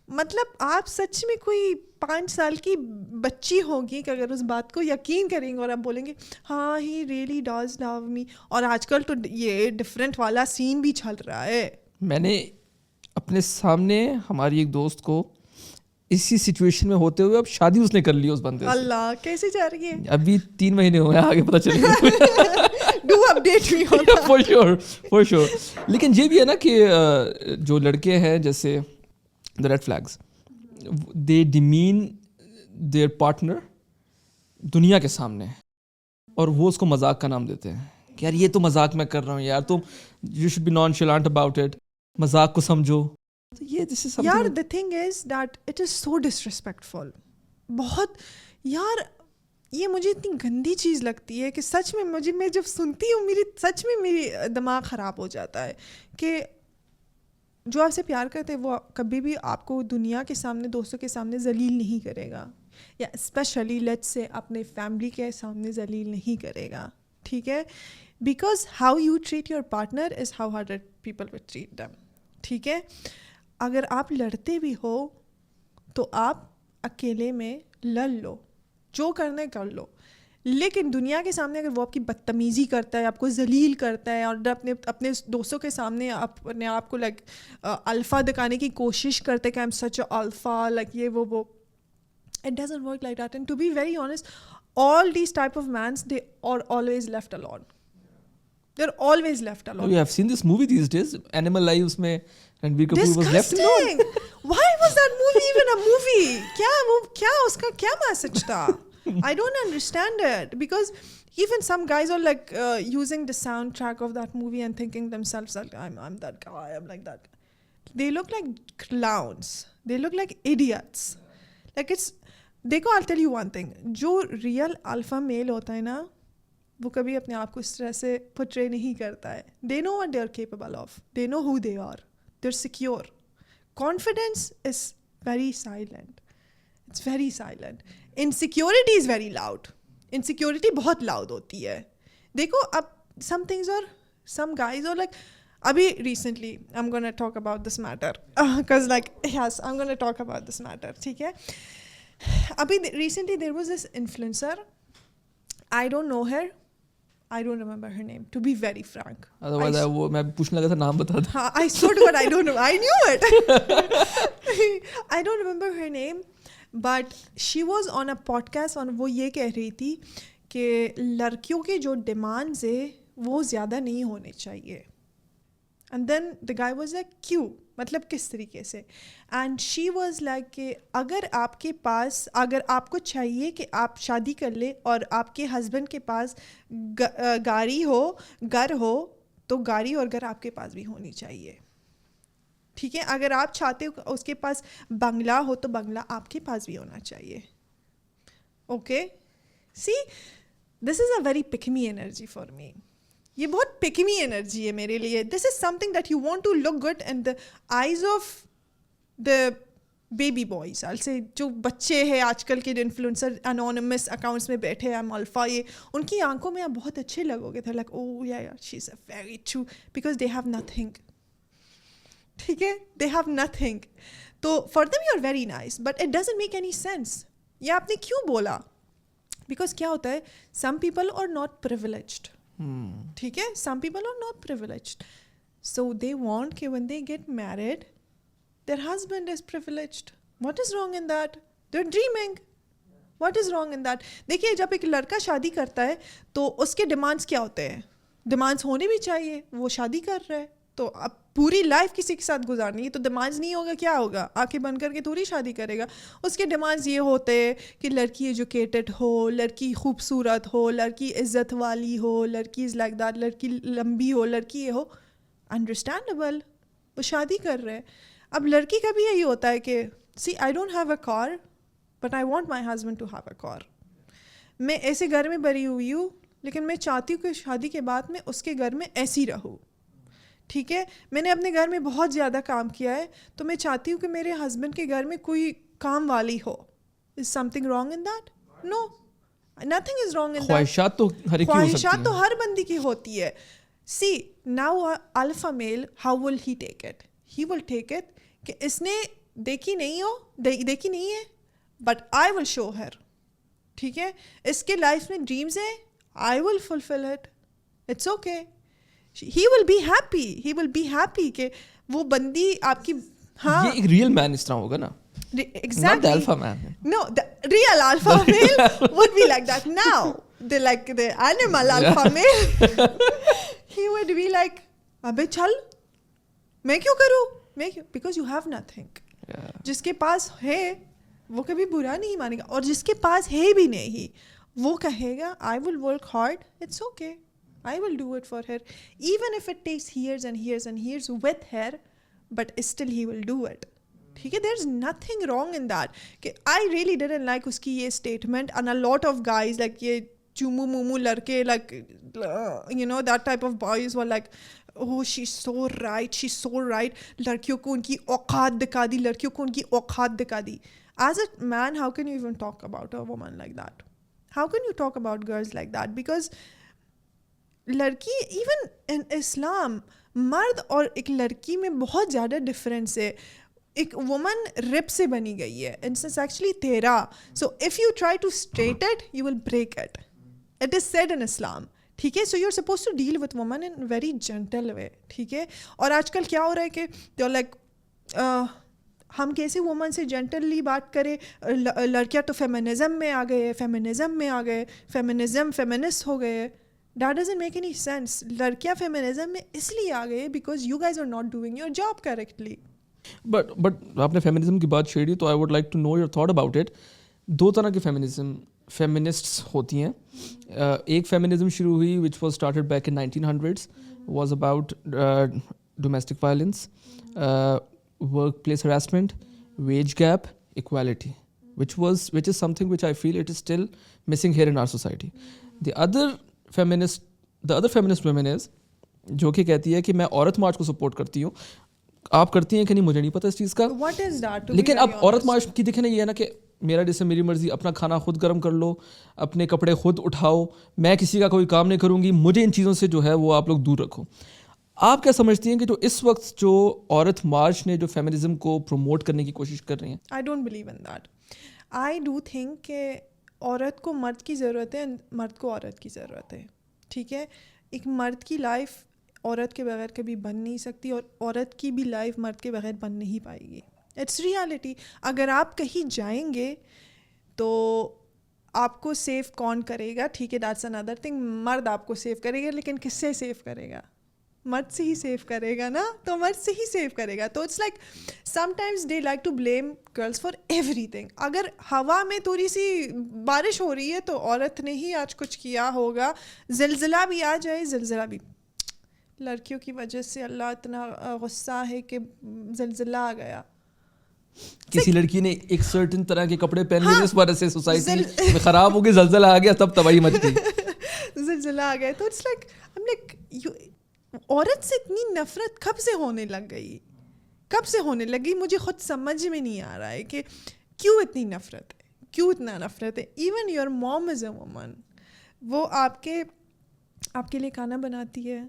مطلب آپ سچ میں کوئی 5 سال کی بچی ہوگی کہ اگر اس بات کو یقین کریں گے اور آپ بولیں گے ہاں ہی ریئلی ڈز لو می. اور آج کل تو یہ ڈفرینٹ والا سین بھی چل رہا ہے. میں نے اپنے سامنے ہماری ایک دوست کو اسی سچویشن میں ہوتے ہوئے اب شادی اس نے کر لی اس بندے سے. اللہ کیسے جا رہی ہے؟ ابھی 3 مہینے ہوئے ہیں, آگے پتہ چلے گا. Do update me for sure. لیکن یہ بھی ہے نا کہ جو لڑکے ہیں جیسے the red flags, they demean their partner دنیا کے سامنے, اور وہ اس کو مذاق کا نام دیتے ہیں کہ یار یہ تو مذاق میں کر رہا ہوں, یار تم you should be nonchalant about it, مذاق کو سمجھو. یہ this is something. یار the thing is that it is so disrespectful. بہت یار یہ مجھے اتنی گندی چیز لگتی ہے کہ سچ میں میں جب سنتی ہوں سچ میں میری دماغ خراب ہو جاتا ہے کہ جو آپ سے پیار کرتے وہ کبھی بھی آپ کو دنیا کے سامنے, دوستوں کے سامنے ذلیل نہیں کرے گا. یا اسپیشلی لیٹس سے اپنے فیملی کے سامنے ذلیل نہیں کرے گا, ٹھیک ہے, because how you treat your partner is how hundred people will treat them, ٹھیک ہے. اگر آپ لڑتے بھی ہو تو آپ اکیلے میں لڑ لو, جو کرنا ہے کر لو, لیکن دنیا کے سامنے اگر وہ آپ کی بدتمیزی کرتا ہے, آپ کو ذلیل کرتا ہے, اور اپنے دوستوں کے سامنے اپنے آپ کو لائک الفا دکھانے کی کوشش کرتے ہیں کہ I am such a alpha, like یہ وہ, it doesn't work like that. And to be very honest, all these type of mans, they are always left alone. They're always left alone. Oh, you have seen this movie these days, Animal Lives mein Ranbir Kapoor was left alone. Why was that movie even a movie? kya uska kya message tha? I don't understand it, because even some guys are like using the soundtrack of that movie and thinking themselves that I'm that guy, I'm like that guy. They look like clowns. They look like idiots. Like it's, دیکھو I'll tell you one thing, جو real alpha میل ہوتا ہے نا وہ کبھی اپنے آپ کو اس طرح سے پورٹری نہیں کرتا ہے. They know what they are capable of. They know who they are. They're secure. Confidence is very silent. It's very silent. Insecurity is very loud. Insecurity بہت loud ہوتی ہے. دیکھو اب some things are, some guys are like, abhi recently I'm going to talk about this matter because like yes I'm going to talk about this matter, ٹھیک ہے. Abhi recently there was this influencer, I don't know her, I don't remember her name, to be very frank. Otherwise وہ میں پوچھنے لگا تھا نام بتا دو. I swear to God I don't know, I knew it. I don't remember her name, but she was on a podcast on, وہ یہ کہہ رہی تھی کہ لڑکیوں کے جو ڈیمانڈز ہے وہ زیادہ نہیں ہونے چاہیے. And then the guy was like, کیوں, مطلب کس طریقے سے. And she was like کہ اگر آپ کے پاس, اگر آپ کو چاہیے کہ آپ شادی کر لیں اور آپ کے ہسبینڈ کے پاس گاڑی ہو, گھر ہو, تو گاڑی اور گھر آپ کے پاس بھی ہونی چاہیے, ٹھیک ہے. اگر آپ چاہتے ہو اس کے پاس بنگلہ ہو تو بنگلہ آپ کے پاس بھی ہونا چاہیے. Okay, see this is a very pick me energy for me. یہ بہت پکمی انرجی ہے میرے لیے. This is something that you want to look good in the eyes of the baby boys. سے جو بچے ہیں آج کل کے انفلوئنسر انونیمس اکاؤنٹس میں بیٹھے ہیں, ایم الفا, یہ ان کی آنکھوں میں آپ بہت اچھے لگو گے. تھے like oh yeah she is a very true, because they have nothing, ٹھیک ہے, دے ہیو نتھنگ. تو for them you are very nice, but it doesn't make any sense. یہ آپ نے کیوں بولا؟ بیکاز کیا ہوتا ہے, some people are not privileged, ٹھیک ہے, some people are not privileged, so they want کہ when they get married their husband is privileged. What is wrong in that? They're dreaming. What is wrong in that? دیکھیے جب ایک لڑکا شادی کرتا ہے تو اس کے ڈیمانڈس کیا ہوتے ہیں, ڈیمانڈس ہونے بھی چاہیے. وہ شادی کر رہا ہے تو اب پوری لائف کسی کے ساتھ گزارنی ہے, تو ڈیمانڈس نہیں ہوگا کیا ہوگا, آنکھیں بند کر کے تھوڑی شادی کرے گا. اس کے ڈیمانڈس یہ ہوتے ہیں کہ لڑکی ایجوکیٹڈ ہو, لڑکی خوبصورت ہو, لڑکی عزت والی ہو, لڑکی از لائک دیٹ, لڑکی لمبی ہو, لڑکی یہ ہو. انڈرسٹینڈیبل, وہ شادی کر رہے ہیں. اب لڑکی کا بھی یہی ہوتا ہے کہ see I don't have a car but I want my husband to have a car. میں ایسے گھر میں بڑی ہوئی ہوں لیکن میں چاہتی ہوں کہ شادی کے بعد میں اس کے گھر میں ایسی رہوں, ٹھیک ہے. میں نے اپنے گھر میں بہت زیادہ کام کیا ہے تو میں چاہتی ہوں کہ میرے ہسبینڈ کے گھر میں کوئی کام والی ہو. Is something wrong in that? No, nothing is wrong in that. خواہشات تو ہر بندی کی ہوتی ہے. See now alpha male, how will he take it? He will take it کہ اس نے دیکھی نہیں ہے بٹ آئی ول شو ہر, ٹھیک ہے. اس کے لائف میں ڈریمز ہے, I will fulfil it, it's okay. He will be happy, he will be happy کہ وہ بندی آپ کی. ہاں, یہ ایک ریئل مین اس طرح ہوگا نا. Exactly. Not the alpha man. No, the real alpha male would be like that. Now, the animal alpha male, he would be like, abbe chal, میں کیوں کروں, because you have nothing. جس کے پاس ہے وہ کبھی برا نہیں مانے گا, اور جس کے پاس ہے بھی نہیں وہ کہے گا I will work hard, it's okay, I will do it for her, even if it takes years and years and years with her, but still he will do it. ٹھیک ہے, there is nothing wrong in that. کہ I really didn't like اس کی یہ statement, and a lot of guys like یہ چومو مومو لڑکے like you know that type of boys were like oh she's so right. لڑکیوں کو ان کی اوقات دکھا دی, لڑکیوں کو ان کی اوقات دکھا دی. as a man, how can you even talk about a woman like that? How can you talk about girls like that? Because لڑکی ایون ان اسلام مرد اور ایک لڑکی میں بہت زیادہ ڈفرینس ہے. ایک وومن رب سے بنی گئی ہے, اٹس ایکچولی تیرا. So if you try to straight it you will break it. It is said in Islam. ٹھیک ہے, so you are suppose to deal with women in very gentle way. ٹھیک ہے, اور آج کل کیا ہو رہا ہے کہ دے آر لائک ہم کیسے وومن سے جینٹلی بات کریں, لڑکیاں تو فیمنزم میں آ گئے, فیمنزم میں آ گئے, فیمنسٹ ہو گئے. That doesn't make any sense. لڑکیاں فیمنزم میں اس لیے آ گئے because you guys are not doing your job correctly. But آپ نے فیمنزم کی بات چھیڑی تو I would like to know your thought about it. دو طرح کی feminists ہوتی ہیں. ایک فیمنزم شروع ہوئی which was started back in 1900s, was about domestic violence, workplace harassment, wage gap, equality, which is something which I feel it is still missing here in our society. The other feminist women is جو کہ کہتی ہے کہ میں عورت مارچ کو support کرتی ہوں. آپ کرتی ہیں کہ نہیں مجھے نہیں پتا اس چیز کا. What is that? لیکن اب عورت مارچ کی دیکھیں نا یہ ہے نا کہ میرا جیسے میری مرضی, اپنا کھانا خود گرم کر لو, اپنے کپڑے خود اٹھاؤ, میں کسی کا کوئی کام نہیں کروں گی, مجھے ان چیزوں سے جو ہے وہ آپ لوگ دور رکھو. آپ کیا سمجھتی ہیں کہ جو اس وقت جو عورت مارچ نے جو فیمنزم کو پروموٹ کرنے کی کوشش کر رہی ہیں؟ I don't believe in that. I do think کہ عورت کو مرد کی ضرورت ہے, مرد کو عورت کی ضرورت ہے. ٹھیک ہے, ایک مرد کی لائف عورت کے بغیر کبھی بن نہیں سکتی, اور عورت کی بھی لائف مرد کے بغیر بن نہیں پائے گی. It's reality. اگر آپ کہیں جائیں گے تو آپ کو سیو کون کرے گا؟ ٹھیک ہے, دیٹس اندر تھنگ. مرد آپ کو سیو کرے گا, لیکن کس سے سیو کرے گا؟ مرد سے ہی سیو کرے گا نا, تو مرد سے ہی سیو کرے گا. تو it's like sometimes they like to blame girls for everything. اگر ہوا میں تھوڑی سی بارش ہو رہی ہے تو عورت نے ہی آج کچھ کیا ہوگا. زلزلہ بھی آ جائے, زلزلہ بھی لڑکیوں کی وجہ سے اللہ اتنا غصہ ہے کہ زلزلہ آ گیا. کسی لڑکی نے ایک سرٹن طرح کے کپڑے پہن لیے اس وجہ سے سوسائٹی خراب ہو گئی, زلزلہ آ گیا, تب تباہی مچ گئی. زلزلہ آ گیا. تو اٹس لائک عورت سے اتنی نفرت کب سے ہونے لگ گئی, کب سے ہونے لگی؟ مجھے خود سمجھ میں نہیں آ رہا ہے کہ کیوں اتنی نفرت ہے, کیوں اتنا نفرت ہے. Even your mom is a woman, وہ آپ کے لیے کھانا بناتی ہے,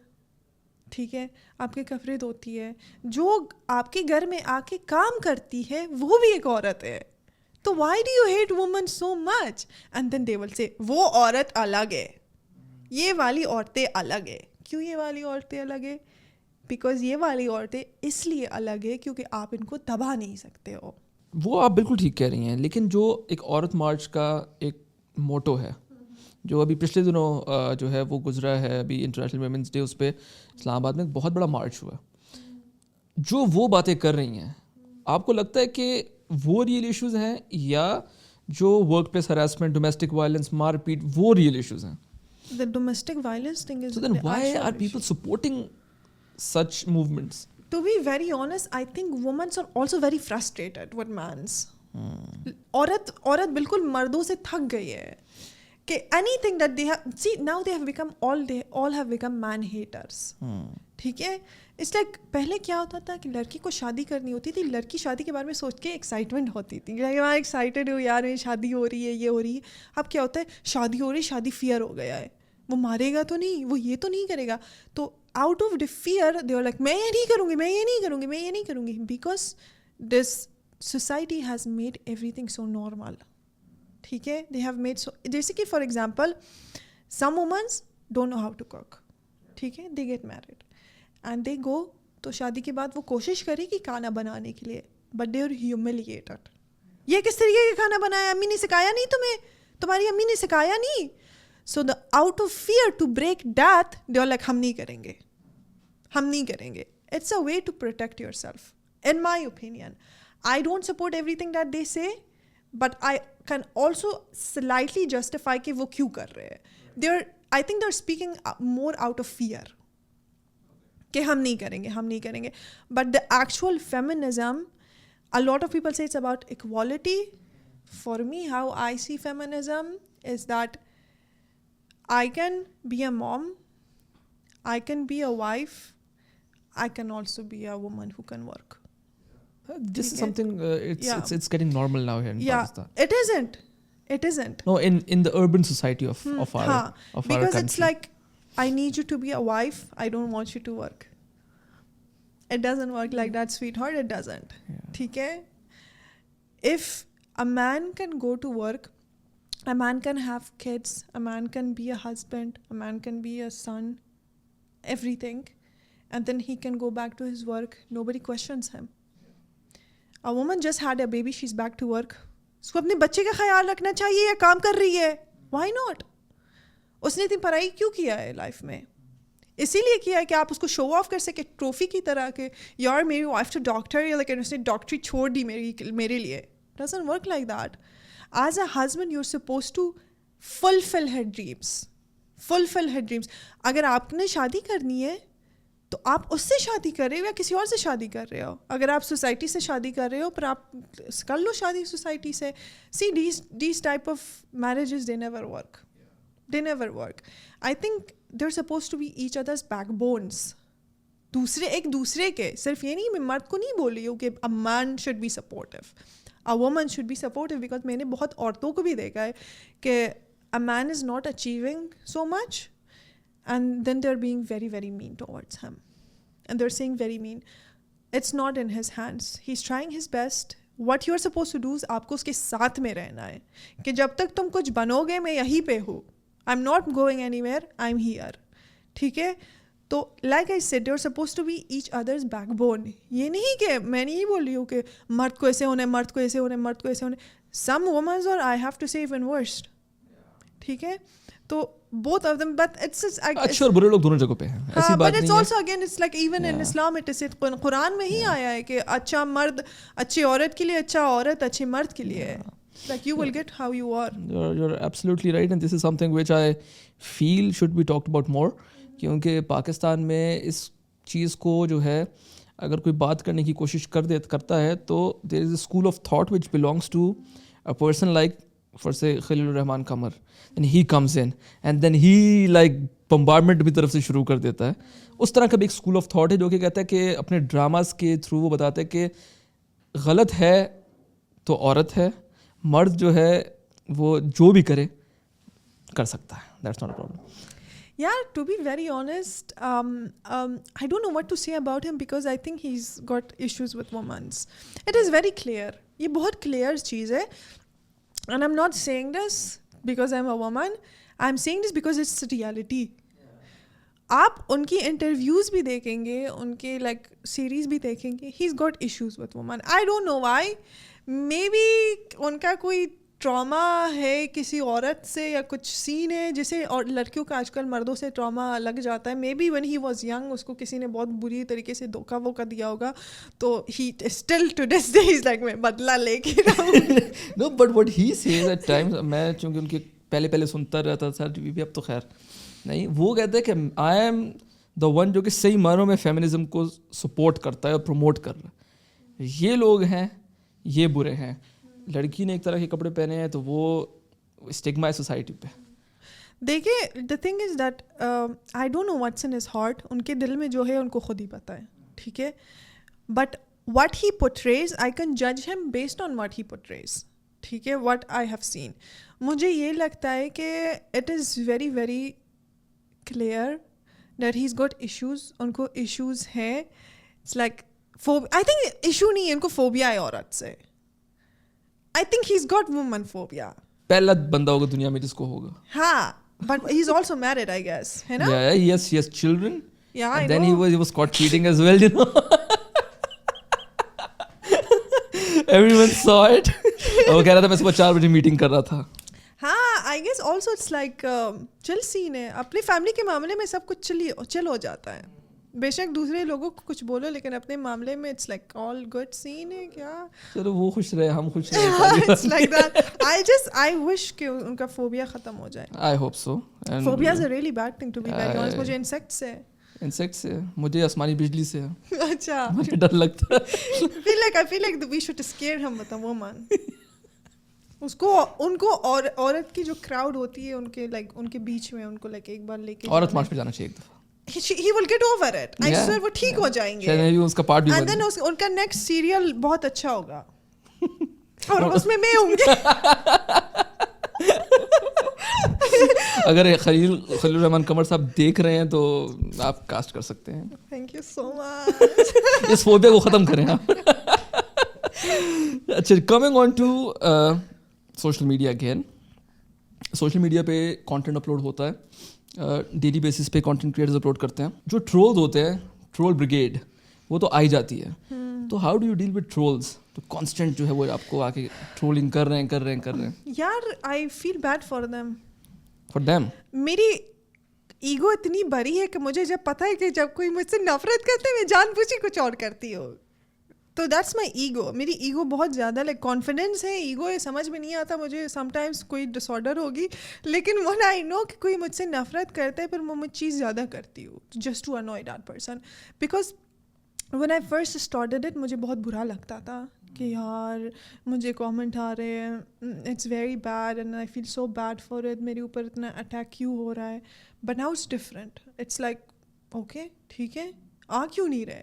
ٹھیک ہے, آپ کے کپڑے دھوتی ہے, جو آپ کے گھر میں آ کے کام کرتی ہے وہ بھی ایک عورت ہے. تو why do you hate woman so much? And then they will say وہ عورت الگ ہے, یہ والی عورتیں الگ ہے. کیوں یہ والی عورتیں الگ ہے؟ بیکاز یہ والی عورتیں اس لیے الگ ہے کیونکہ آپ ان کو دبا نہیں سکتے ہو. وہ آپ بالکل ٹھیک کہہ رہی ہیں, لیکن جو ایک عورت مارچ کا ایک موٹو ہے جو ابھی پچھلے دنوں جو ہے وہ گزرا ہے, ابھی انٹرنیشنل ویمنس ڈے, اس پہ اسلام آباد میں ایک بہت بڑا مارچ ہوا. جو وہ باتیں کر رہی ہیں, آپ کو لگتا ہے کہ وہ ریئل ایشوز ہیں, یا جو work place harassment, domestic violence, مار پیٹ, وہ ریئل ایشوز ہیں؟ The domestic violence thing is So then why are people supporting such movements? To be very honest, I think women are also very frustrated with men's. عورت بالکل مردوں سے تھک گئی ہے کہ anything that they have, see now they have become all have become man haters. ٹھیک ہے, اس لیے پہلے کیا ہوتا تھا کہ لڑکی کو شادی کرنی ہوتی تھی, لڑکی شادی کے بارے میں سوچ کے ایکسائٹمنٹ ہوتی تھی, میں ایکسائٹیڈ ہوں یار, میری شادی ہو رہی ہے, یہ ہو رہی ہے. اب کیا ہوتا ہے, شادی ہو رہی ہے, شادی فیئر ہو گیا ہے, وہ مارے گا تو نہیں, وہ یہ تو نہیں کرے گا. تو out of fear they are like میں یہ نہیں کروں گی, میں یہ نہیں کروں گی, میں یہ نہیں کروں گی, because this society has made everything so normal. ٹھیک ہے, دے ہیو میڈ سو, جیسے کہ for example some womens don't know how to cook. ٹھیک ہے, they get married and they go, تو شادی کے بعد وہ کوشش کرے گی کھانا بنانے کے لیے, بٹ دے آر ہیوملیٹڈ. یہ کس طریقے کا کھانا بنایا, امی نے سکھایا نہیں تمہیں, تمہاری امی نے سکھایا نہیں. So the out of fear to break that, they are like ہم نہیں کریں گے, ہم نہیں کریں گے. It's a way to protect yourself, in my opinion. I don't support everything that they say, but I can also slightly justify کہ وہ کیوں کر رہے ہیں. I think they're speaking more out of fear کہ ہم نہیں کریں گے, ہم نہیں کریں گے. But the actual feminism, a lot of people say it's about equality. For me, how I see feminism is that I can be a mom, I can be a wife, I can also be a woman who can work. This is something it's getting normal now here in Pakistan. It isn't. No, in the urban society of our because country. it's like, I need you to be a wife, I don't want you to work. It doesn't work like that, sweetheart. It doesn't. ٹھیک ہے. If a man can go to work, a man can have kids, a man can be a husband, a man can be a son, everything, and then he can go back to his work, nobody questions him. A woman just had a baby, she's back to work. اس کو اپنے بچے کا خیال رکھنا چاہیے یا کام کر رہی ہے. Y not? اس نے اتنی پڑھائی کیوں کیا ہے لائف میں؟ اسی لیے کیا ہے کہ آپ اس کو شو آف کر سکے ٹرافی کی طرح کہ یار میری وائف تو ڈاکٹر ہے, لیکن اس نے ڈاکٹری چھوڑ دی میرے لیے. Doesn't work like that. As a husband you are suppose to fulfil her dreams. اگر آپ نے شادی کرنی ہے تو آپ اس سے شادی کر رہے ہو یا کسی اور سے شادی کر رہے ہو. اگر آپ سوسائٹی سے شادی کر رہے ہو پر آپ کر لو شادی سوسائٹی سے. See these type of marriages they never work. I think they are suppose to be each other's بونس. ایک دوسرے کے, صرف یہ نہیں, میں مرد کو نہیں بول رہی ہوں کہ a man should be supportive, a woman should be supportive, because میں نے بہت عورتوں کو بھی دیکھا ہے کہ a man is not achieving so much and then they're being very, very mean towards him, and they're saying very mean. It's not in his hands. He's trying his best. What you're supposed to do is آپ کو اس کے ساتھ میں رہنا ہے کہ جب تک تم کچھ بنو گے میں یہیں پہ ہوں. I'm not going anywhere, I'm here. ٹھیک ہے. تو like I said, you're supposed to be each other's backbone. یہ نہیں کہ میں نہیں بول رہی ہوں کہ مرد کو ایسے ہونے, مرد کو ایسے ہونے. Some women are, I have to say, even worse. ٹھیک ہے. تو both of them, but it's اچھے اور برے لوگ دونوں جگہ پہ ہیں, ایسی بات نہیں ہے. But it's also again, it's like even in Islam it is said, قرآن میں ہی آیا ہے کہ اچھا مرد اچھی عورت کے لیے, اچھا عورت اچھے مرد کے لیے. Like you will get how you are. You're absolutely right, and this is something which I feel should be talked about more. کیونکہ پاکستان میں اس چیز کو جو ہے اگر کوئی بات کرنے کی کوشش کرتا ہے تو there is a school of thought which belongs to a person like, for say, Khalil Rahman Qamar. And he comes in and then he like bombardment بھی طرف سے شروع کر دیتا ہے. اس طرح کا بھی ایک اسکول آف تھاٹ ہے جو کہ کہتا ہے کہ اپنے ڈراماز کے تھرو وہ بتاتا ہے کہ غلط ہے تو عورت ہے, مرد جو ہے وہ جو بھی کرے کر سکتا ہے. That's not a problem. Yeah, to be very honest, I don't know what to say about him because I think he's got issues with women. It is very clear. یہ بہت clear چیز ہے. And I'm not saying this because I'm a woman. I'm saying this because it's reality. آپ ان کی interviews بھی دیکھیں گے, ان کے لائک سیریز بھی دیکھیں گے, he's got issues with women. I don't know why. Maybe ان کا کوئی ٹراما ہے کسی عورت سے یا کچھ سین ہے جسے, اور لڑکیوں کا آج کل مردوں سے ٹراما لگ جاتا ہے. Maybe when he was young اس کو کسی نے بہت بری طریقے سے دھوکا ووکا دیا ہوگا, تو he still to this day is like میں بدلہ لے کے رہوں. No, but what he says at times, میں چونکہ ان کے پہلے سنتا رہتا تھا ٹی وی پہ, اب تو خیر نہیں, وہ کہتا ہے کہ آئی ایم دا ون جو کہ صحیح معنوں میں فیمنزم کو سپورٹ کرتا ہے اور پروموٹ کر رہا ہے. یہ لوگ ہیں, یہ برے ہیں. لڑکی نے ایک طرح کے کپڑے پہنے ہیں تو وہ اسٹگما ہے سوسائٹی پہ. دیکھیے the thing is that I don't know what's in his heart. ان کے دل میں جو ہے ان کو خود ہی پتہ ہے, ٹھیک ہے. But what he portrays, I can جج ہم based on what he portrays, ٹھیک ہے, واٹ آئی ہیو سین. مجھے یہ لگتا ہے کہ it is very very clear that he is got issues. ان کو ایشوز ہیں. It's like I think issue نہیں ہے ان کو, فوبیا ہے عورت سے. I think he's got woman phobia. پہلا بندہ ہوگا دنیا میں جس کو ہوگا. ہاں, but he's also married, I guess, ہے نا? Yeah, he has children. Yeah, and then he was caught cheating as well, you know. Everyone saw it. وہ کہہ رہا تھا میں صبح 4 بجے میٹنگ کر رہا تھا. ہاں, I guess also it's like chill scene ہے. اپنی فیملی کے معاملے میں سب کچھ چل ہو جاتا ہے. بے شک دوسرے لوگوں کو کچھ بولو لیکن اپنے معاملے میں it's like all good scene ہے. کیا چلو وہ خوش رہے, ہم خوش رہے. It's like that. I wish کہ ان کا فوبیا ختم ہو جائے. I hope so. Phobia is a really bad thing to be very honest. مجھے انسیکٹ سے, مجھے آسمانی بجلی سے اچھا مجھے ڈر لگتا ہے. I feel like we should scare him with a woman. اس کو ان کو عورت کی جو کراؤڈ ہوتی ہے ان کے لائک ان کے بیچ میں ان کو لائک ایک بار لے کے عورت مارچ پہ جانا چاہیے ایک دفعہ. he will get over it. I swear وہ ٹھیک ہو جائیں گے. شاید بھی اس کا پارٹ بھی and then ان کا نیکسٹ سیریل بہت اچھا ہوگا اور اس میں ہوں گی. اگر خلیل الرحمان قمر صاحب دیکھ رہے ہیں تو آپ کاسٹ کر سکتے ہیں. Thank you so much. اس فوبیا کو ختم کریں آپ. اچھا, coming on to social media again. Social media پہ کانٹینٹ اپلوڈ ہوتا ہے, ڈیلی بیسس پہ کانٹینٹ کریٹرز اپلوڈ کرتے ہیں. جو ٹرولز ہوتے ہیں, ٹرول بریگیڈ, وہ تو آئی جاتی ہے. تو how do you deal with trolls? تو کانسٹنٹ جو ہے وہ آپ کو آ کے ٹرولنگ کر رہے ہیں. یار I feel bad for them. For them میری ایگو اتنی بڑی ہے کہ مجھے جب پتہ ہے کہ جب کوئی مجھ سے نفرت کرتے ہے میں جان بوجھ کے کچھ اور کرتی ہوں. تو دیٹس مائی ایگو. میری ایگو بہت زیادہ لائک کانفیڈینس ہے, ایگو ہے, سمجھ میں نہیں آتا مجھے سم ٹائمس کوئی ڈس آرڈر ہوگی, لیکن when I know کہ کوئی مجھ سے نفرت کرتا ہے پھر میں چیز زیادہ کرتی ہوں just to annoy that person. Because when I first started it مجھے بہت برا لگتا تھا کہ یار مجھے کامنٹ آ رہے ہیں, it's very bad and I feel so bad for it, میرے اوپر اتنا اٹیک کیوں ہو رہا ہے. But now it's different. It's like okay ٹھیک ہے, آ کیوں نہیں رہے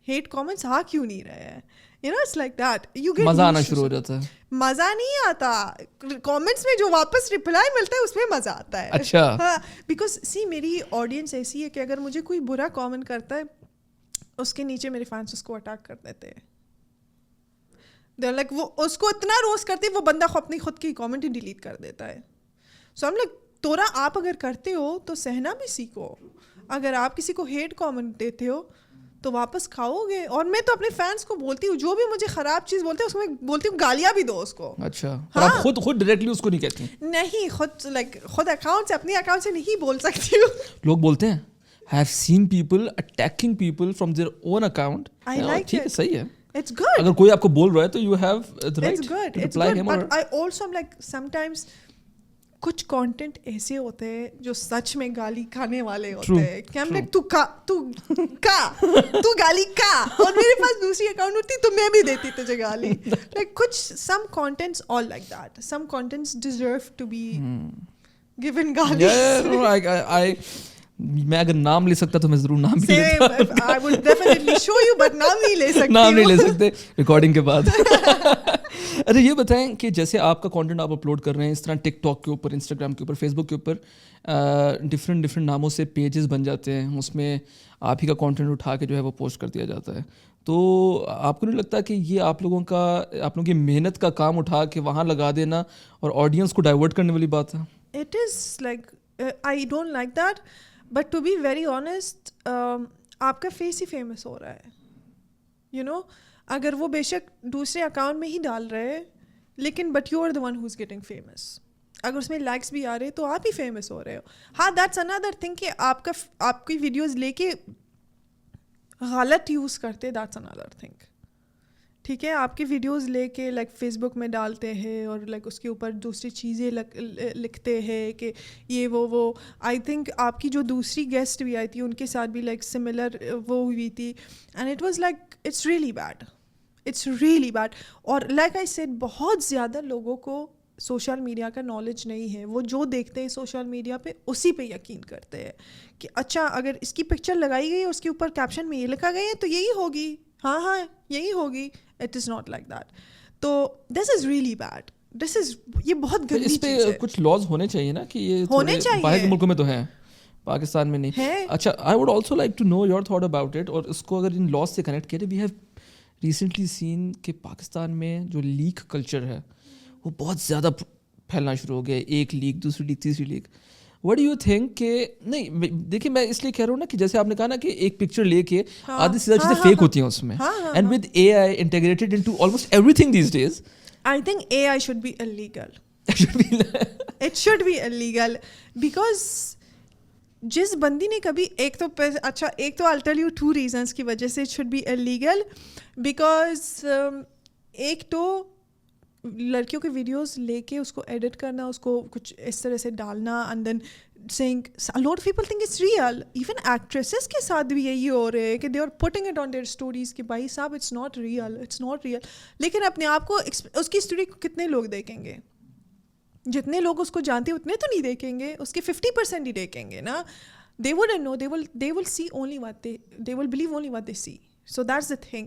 ہیٹ کامنٹس, آ کیوں نہیں رہے ہیں, you know it's like that. You get مزہ آنا شروع ہو جاتا ہے. مزہ نہیں آتا کامنٹس میں, جو واپس رپلائی ملتا ہے اس میں مزہ آتا ہے. اچھا, ہاں, بیکاز سی میری آڈینس ایسی ہے کہ اگر مجھے کوئی برا کامنٹ کرتا ہے اس کے نیچے میرے فینس اس کو اٹیک کر دیتے ہیں. لائک وہ اس کو اتنا روسٹ کرتے ہیں وہ بندہ اپنی خود کی کامنٹ ہی ڈیلیٹ کر دیتا ہے. سو ہم لوگ تورا آپ اگر کرتے ہو تو سہنا بھی سیکھو. اگر آپ کسی کو ہیٹ کامنٹ دیتے ہو تو واپس کھاؤ گے. اور میں تو اپنے فینس کو بولتی ہوں جو بھی مجھے خراب چیز بولتے ہیں اس کو میں بولتی ہوں گالیاں بھی دو اس کو. اچھا, آپ خود ڈائریکٹلی اس کو نہیں کہتی؟ نہیں, خود اکاؤنٹ سے, اپنے اکاؤنٹ سے نہیں بول سکتی ہوں. لوگ بولتے ہیں I have seen people attacking people from their own account. I like ٹھیک ہے, صحیح ہے. It's good. اگر کوئی آپ کو بول رہا ہے تو you have the right It's good. to It's reply good. him. But I also am like sometimes کچھ کانٹینٹ ایسے ہوتے ہیں جو سچ میں گالی کھانے والے ہوتے ہیں کہ ہم لائک تو گالی کا, اور میرے پاس دوسری اکاؤنٹ ہوتی تو میں بھی دیتی تجھے گالی. لائک کچھ some contents all like that, some contents deserve to be given گالی. میں اگر نام لے سکتا تو میں ضرور نام بھی لیتا. I would definitely show you but نام نہیں لے سکتی. نام نہیں لے سکتے ریکارڈنگ کے بعد. اچھا یہ بتائیں کہ جیسے آپ کا کانٹینٹ آپ اپلوڈ کر رہے ہیں, اس طرح ٹک ٹاک کے اوپر, انسٹاگرام کے اوپر, فیس بک کے اوپر ڈفرینٹ ناموں سے پیجز بن جاتے ہیں, اس میں آپ ہی کا کانٹینٹ اٹھا کے جو ہے وہ پوسٹ کر دیا جاتا ہے. تو آپ کو نہیں لگتا کہ یہ آپ لوگوں کی محنت کا کام اٹھا کے وہاں لگا دینا اور آڈینس کو ڈائیورٹ کرنے والی بات ہے؟ It is like I don't like that. But to be very honest آپ کا فیس ہی فیمس ہو رہا ہے. یو نو اگر وہ بے شک دوسرے اکاؤنٹ میں ہی ڈال رہے لیکن but you are the one who is getting famous. اگر اس میں لائکس بھی آ رہے تو آپ ہی فیمس ہو رہے ہو. ہاں دیٹس اندر تھنگ کہ آپ کی ویڈیوز لے کے غلط یوز کرتے, دیٹس اندر تھنگ. ٹھیک ہے, آپ کی ویڈیوز لے کے لائک فیس بک میں ڈالتے ہیں اور لائک اس کے اوپر دوسری چیزیں لکھتے ہیں کہ یہ وہ. آئی تھنک آپ کی جو دوسری گیسٹ بھی آئی تھی ان کے ساتھ بھی لائک سملر وہ ہوئی تھی, and it was like it's really bad. اور لائک آئی سیڈ بہت زیادہ لوگوں کو سوشل میڈیا کا نالج نہیں ہے. وہ جو دیکھتے ہیں سوشل میڈیا پہ اسی پہ یقین کرتے ہیں کہ اچھا اگر اس کی پکچر لگائی گئی ہے اس کے اوپر کیپشن میں یہ لکھا گیا ہے تو یہی ہوگی, ہاں یہی ہوگی. It is not like that. تو دس از ریئلی بیڈ. یہ بہت گندی چیز ہے. اس پہ کچھ لاز ہونے چاہیے نا کہ یہ ہونے چاہیے. باہر کے ملکوں میں تو ہیں, پاکستان میں نہیں ہے. اچھا, I would also like to know your thought about it. اور اس کو اگر ان لاز سے کنیکٹ کریں, وی ہیو ریسنٹلی سین کہ پاکستان میں جو لیک کلچر ہے وہ بہت زیادہ پھیلنا شروع ہو گیا. ایک لیک, دوسری لیک, تیسری leak. What do you think کہ نہیں دیکھیے میں اس لیے کہہ رہا ہوں نا کہ جیسے آپ نے کہا نا کہ ایک پکچر لے کے آدھی سے زیادہ چیزیں فیک ہوتی ہیں اس میں, and with A I integrated into almost everything these days. I think A I should be illegal. It should be illegal because جس بندی نے کبھی ایک تو I'll tell you 2 reasons کی وجہ سے it should be illegal. Because ایک تو لڑکیوں کے ویڈیوز لے کے اس کو ایڈٹ کرنا, اس کو کچھ اس طرح سے ڈالنا, and then saying a lot of people think it's real. Even actresses کے ساتھ بھی یہی ہو رہے ہیں کہ they are putting it on their stories کہ بھائی صاحب it's not real. لیکن اپنے آپ کو اس کی اسٹوری کو کتنے لوگ دیکھیں گے؟ جتنے لوگ اس کو جانتے ہیں اتنے تو نہیں دیکھیں گے, اس کے 50% ہی دیکھیں گے نا. they wouldn't know, they will see only what they will believe only what they see. So that's the thing.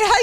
AI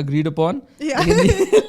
agreed upon.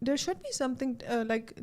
there should be something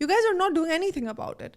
you guys are not doing anything about it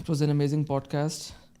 It was an amazing podcast.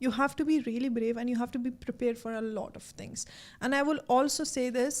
You have to be really brave and you have to be prepared for a lot of things. And I will also say this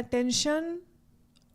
attention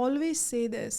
always say this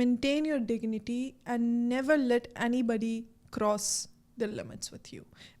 maintain your dignity and never let anybody cross the limits with you.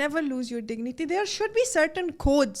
never lose your dignity. There should be certain codes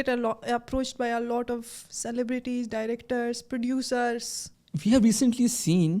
get approached by a lot of celebrities, directors, producers. We have recently seen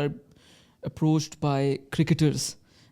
are approached by cricketers.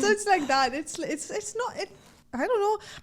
So it's like that. It's not it. I don't know.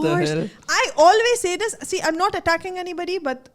worst. I always say this. See, I'm not attacking anybody, but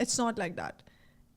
It's not like that.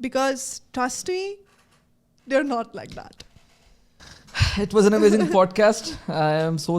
because trust me, they're not like that. It was an amazing podcast. I am so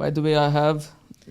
By the way, I have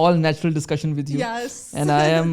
all natural discussion with you. Yes. And I am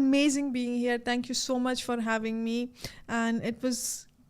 amazing being here. Thank you so much for having me and it was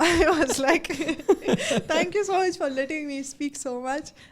I was like thank you so much for letting me speak so much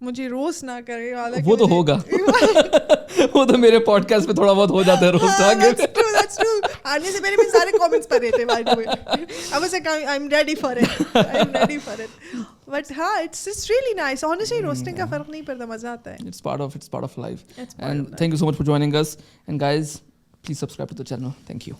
مجھے roast نہ کرے. وہ تو ہوگا, وہ تو میرے pod cost پہ تھوڑا بہت ہو جاتا ہے روسٹ. That's true. آنے سے پہلے میں سارے کامنٹس پڑھ رہے تھے by the way. I was like I'm ready for it. But ہاں it's really nice. Honestly roasting کا فرق نہیں پڑتا, مزہ آتا ہے. It's part of life. And thank you so much for joining us. And guys, please subscribe to the channel. Thank you.